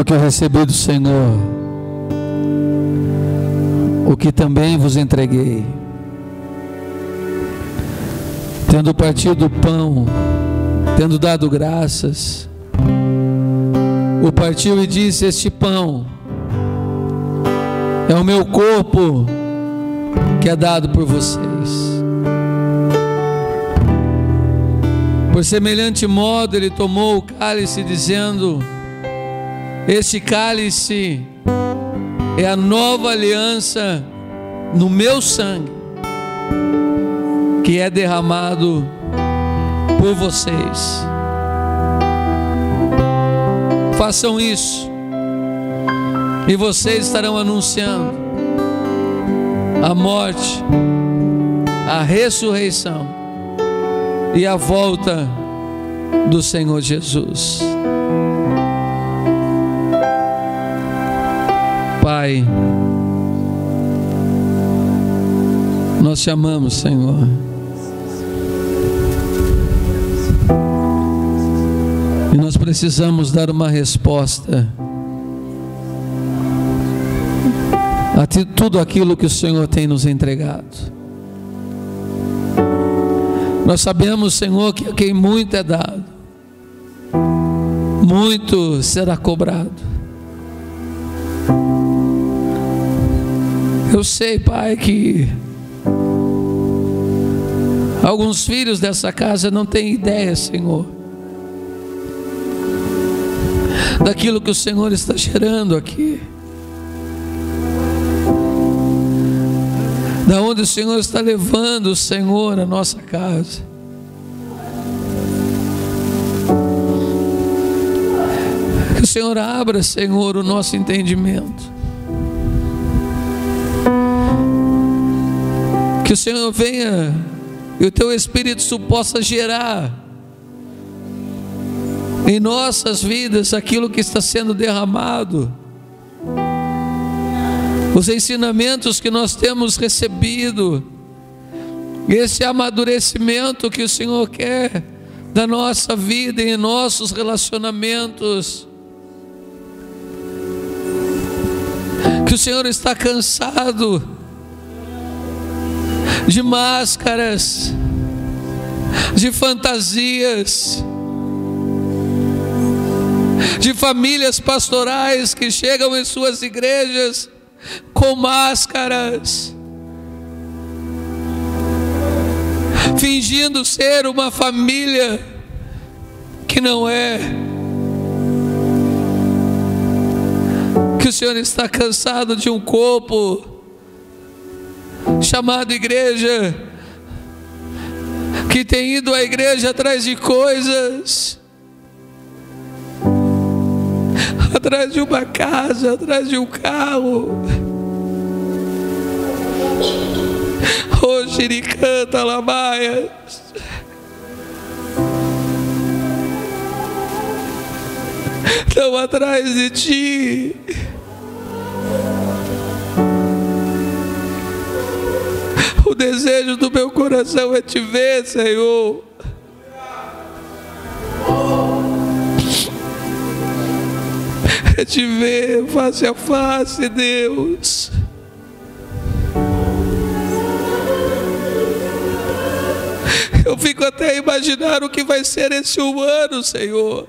Que eu recebi do Senhor, o que também vos entreguei, tendo partido o pão, tendo dado graças, o partiu e disse: este pão é o meu corpo que é dado por vocês. Por semelhante modo ele tomou o cálice, dizendo: este cálice é a nova aliança no meu sangue, que é derramado por vocês. Façam isso, e vocês estarão anunciando a morte, a ressurreição e a volta do Senhor Jesus. Pai, nós te amamos, Senhor. E nós precisamos dar uma resposta a tudo aquilo que o Senhor tem nos entregado. Nós sabemos, Senhor, que a quem muito é dado, muito será cobrado. Eu sei, Pai, que alguns filhos dessa casa não têm ideia, Senhor, daquilo que o Senhor está gerando aqui, da onde o Senhor está levando, Senhor, a nossa casa. Que o Senhor abra, Senhor, o nosso entendimento. Que o Senhor venha e o Teu Espírito possa gerar em nossas vidas aquilo que está sendo derramado os ensinamentos que nós temos recebido, esse amadurecimento que o Senhor quer da nossa vida e em nossos relacionamentos, que o Senhor está cansado de máscaras, de fantasias, de famílias pastorais que chegam em suas igrejas com máscaras, fingindo ser uma família que não é. Que o Senhor está cansado de um corpo chamado igreja, que tem ido à igreja atrás de coisas, atrás de uma casa, atrás de um carro. Oh, xiricanta, lamaias. Estão atrás de ti. O desejo do meu coração é te ver, Senhor. É te ver face a face, Deus. Eu fico até a imaginar o que vai ser esse ano, Senhor.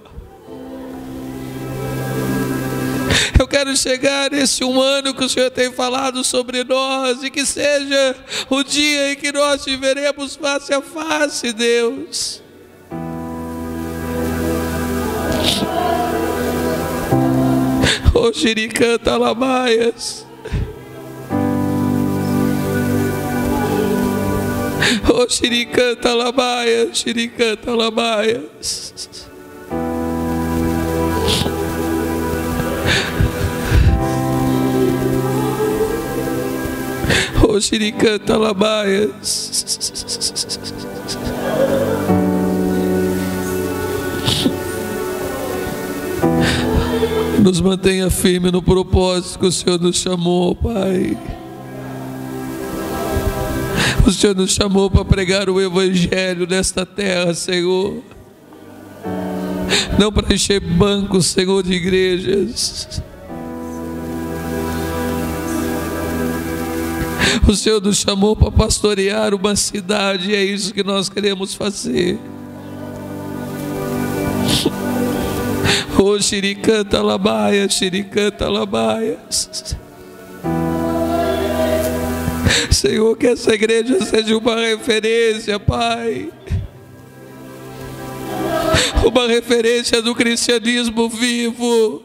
Eu quero chegar nesse ano que o Senhor tem falado sobre nós, e que seja o dia em que nós te veremos face a face, Deus. Oh, xiricanta, lamaias. Oh, xiricanta, lamaias, xiricanta, lamaias. Oh, xiricanta, lamaias. Nos mantenha firme no propósito que o Senhor nos chamou, Pai. O Senhor nos chamou para pregar o Evangelho nesta terra, Senhor. Não para encher bancos, Senhor, de igrejas. O Senhor nos chamou para pastorear uma cidade, e é isso que nós queremos fazer. Oh, xiricanta, lamaias, xiricanta, lamaias. Senhor, que essa igreja seja uma referência, Pai. Uma referência do cristianismo vivo.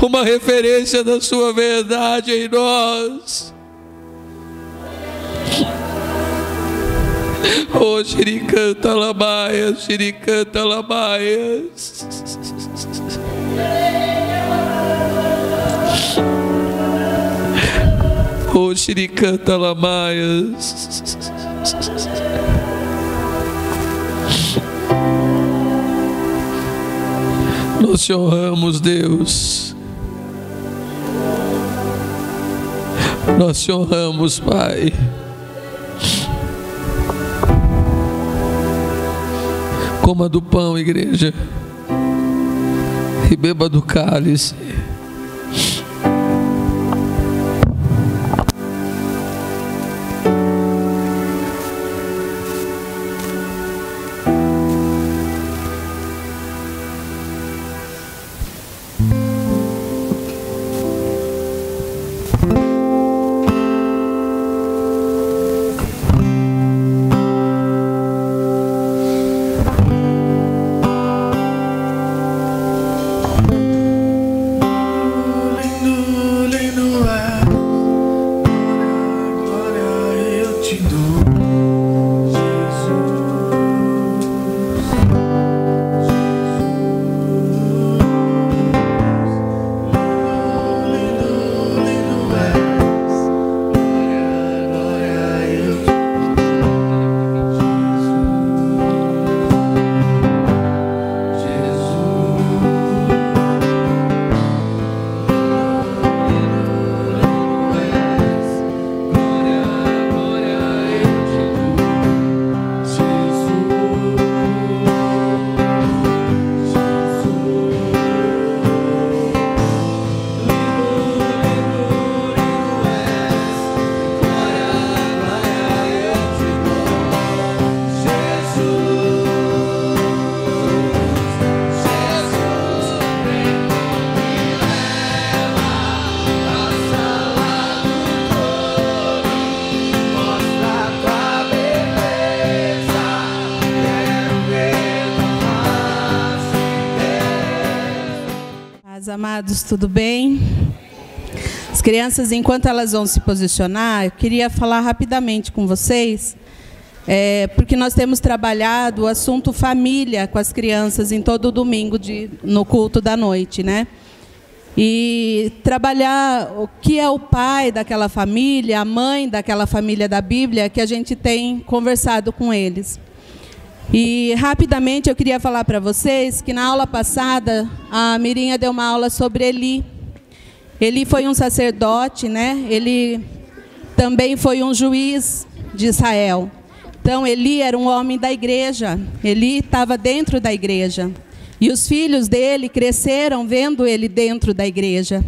Uma referência da sua verdade em nós. Oh, xiricanta, lamaias, xiricanta, lamaias. Oh, xiricanta, lamaias. Nós te honramos, Deus. Nós te honramos, Pai. Coma do pão, igreja, e beba do cálice. meus amados, tudo bem? As crianças, enquanto elas vão se posicionar, eu queria falar rapidamente com vocês, porque nós temos trabalhado o assunto família com as crianças em todo domingo no culto da noite, né? E trabalhar o que é o pai daquela família, a mãe daquela família da Bíblia, que a gente tem conversado com eles. E rapidamente eu queria falar para vocês que na aula passada a Mirinha deu uma aula sobre Eli. Eli foi um sacerdote, né? Ele também foi um juiz de Israel. Então Eli era um homem da igreja, Eli estava dentro da igreja. E os filhos dele cresceram vendo ele dentro da igreja.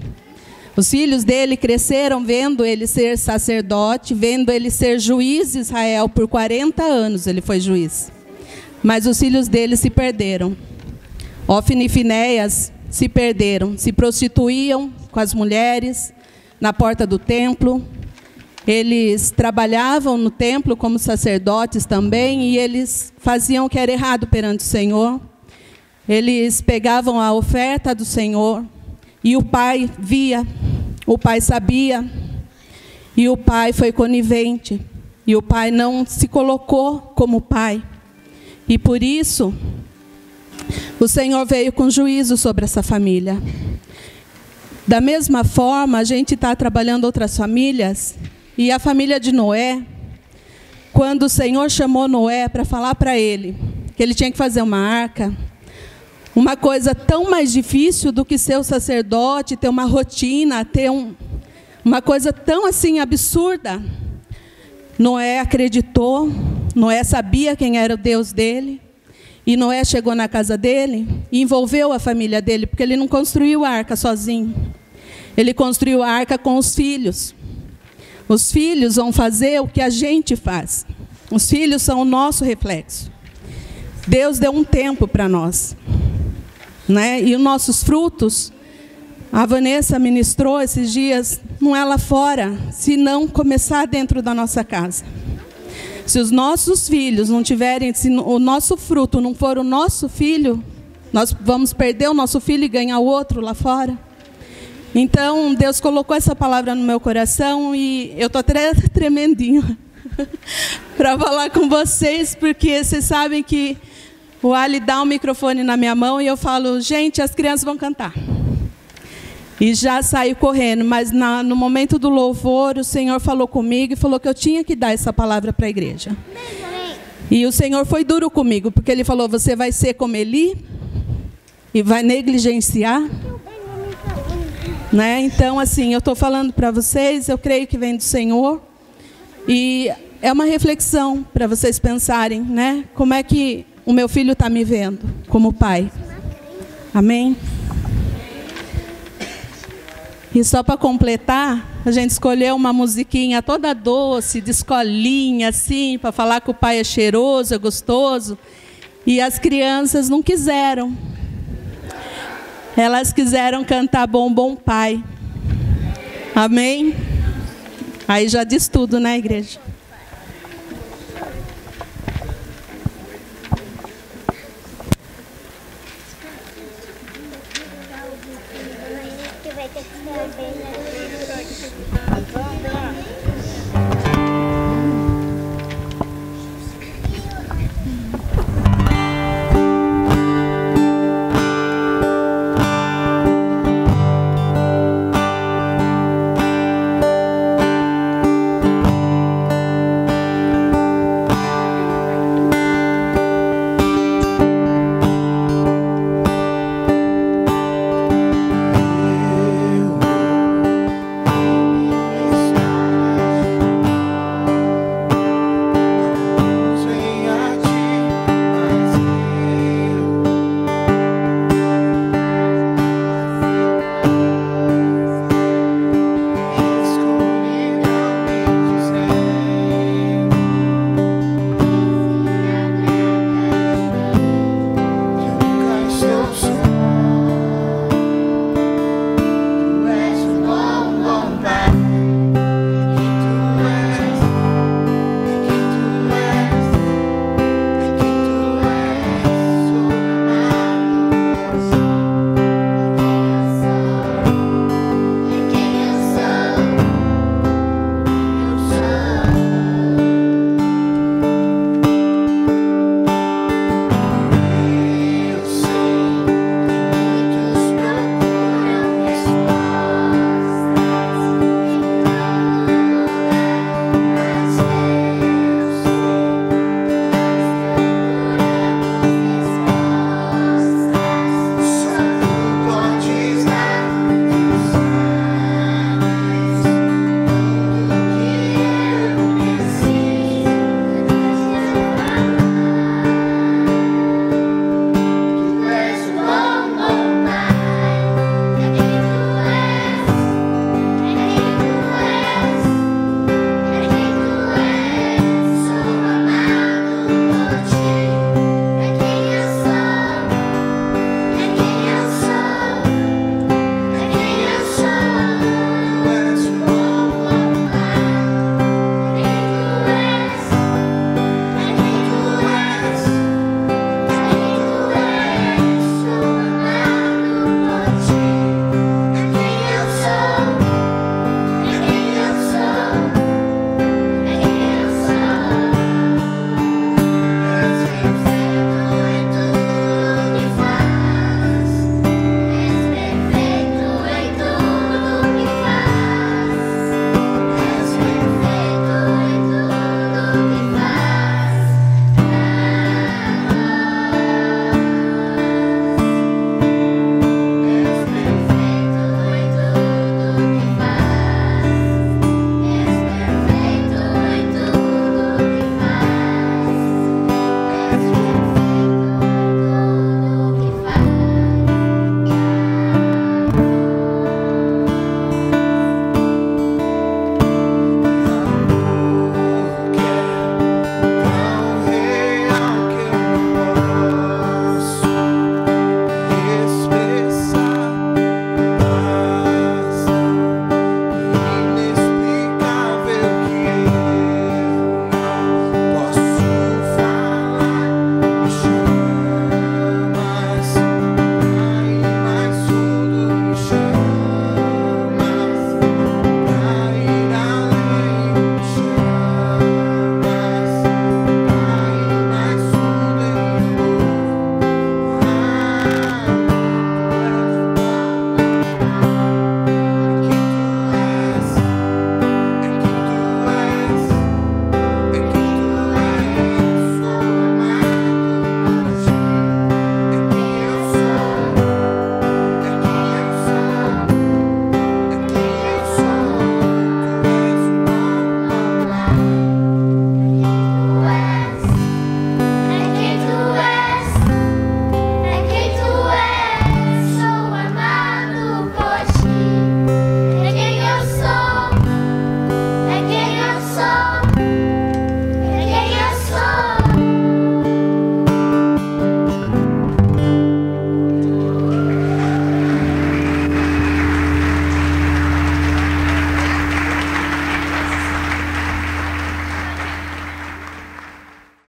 Os filhos dele cresceram vendo ele ser sacerdote, vendo ele ser juiz de Israel. Por 40 anos ele foi juiz. Mas os filhos dele se perderam. Ofni e Finéias se perderam, se prostituíam com as mulheres na porta do templo. Eles trabalhavam no templo como sacerdotes também, e eles faziam o que era errado perante o Senhor. Eles pegavam a oferta do Senhor, e o pai via, o pai sabia, e o pai foi conivente, e o pai não se colocou como pai. E por isso, o Senhor veio com juízo sobre essa família. Da mesma forma, a gente está trabalhando outras famílias, e a família de Noé, quando o Senhor chamou Noé para falar para ele que ele tinha que fazer uma arca, uma coisa tão mais difícil do que ser o sacerdote, ter uma rotina, ter uma coisa tão assim absurda. Noé acreditou, Noé sabia quem era o Deus dele, e Noé chegou na casa dele e envolveu a família dele, porque ele não construiu a arca sozinho. Ele construiu a arca com os filhos. Os filhos vão fazer o que a gente faz. Os filhos são o nosso reflexo. Deus deu um tempo para nós, né? E os nossos frutos, a Vanessa ministrou esses dias, não é lá fora, se não começar dentro da nossa casa. Se os nossos filhos não tiverem, se o nosso fruto não for o nosso filho, nós vamos perder o nosso filho e ganhar o outro lá fora. Então, Deus colocou essa palavra no meu coração e eu estou tremendinho para falar com vocês, porque vocês sabem que o Ali dá um microfone na minha mão e eu falo, gente, as crianças vão cantar. E já saio correndo, mas no momento do louvor, o Senhor falou comigo e falou que eu tinha que dar essa palavra para a igreja. E o Senhor foi duro comigo, porque Ele falou, você vai ser como Eli e vai negligenciar. Né? Então, assim, eu estou falando para vocês, eu creio que vem do Senhor. E é uma reflexão para vocês pensarem, né? Como é que o meu filho está me vendo como pai. Amém? E só para completar, a gente escolheu uma musiquinha toda doce, de escolinha, assim, para falar que o pai é cheiroso, é gostoso. E as crianças não quiseram. Elas quiseram cantar Bom Bom Pai. Amém? Aí já diz tudo, né, igreja?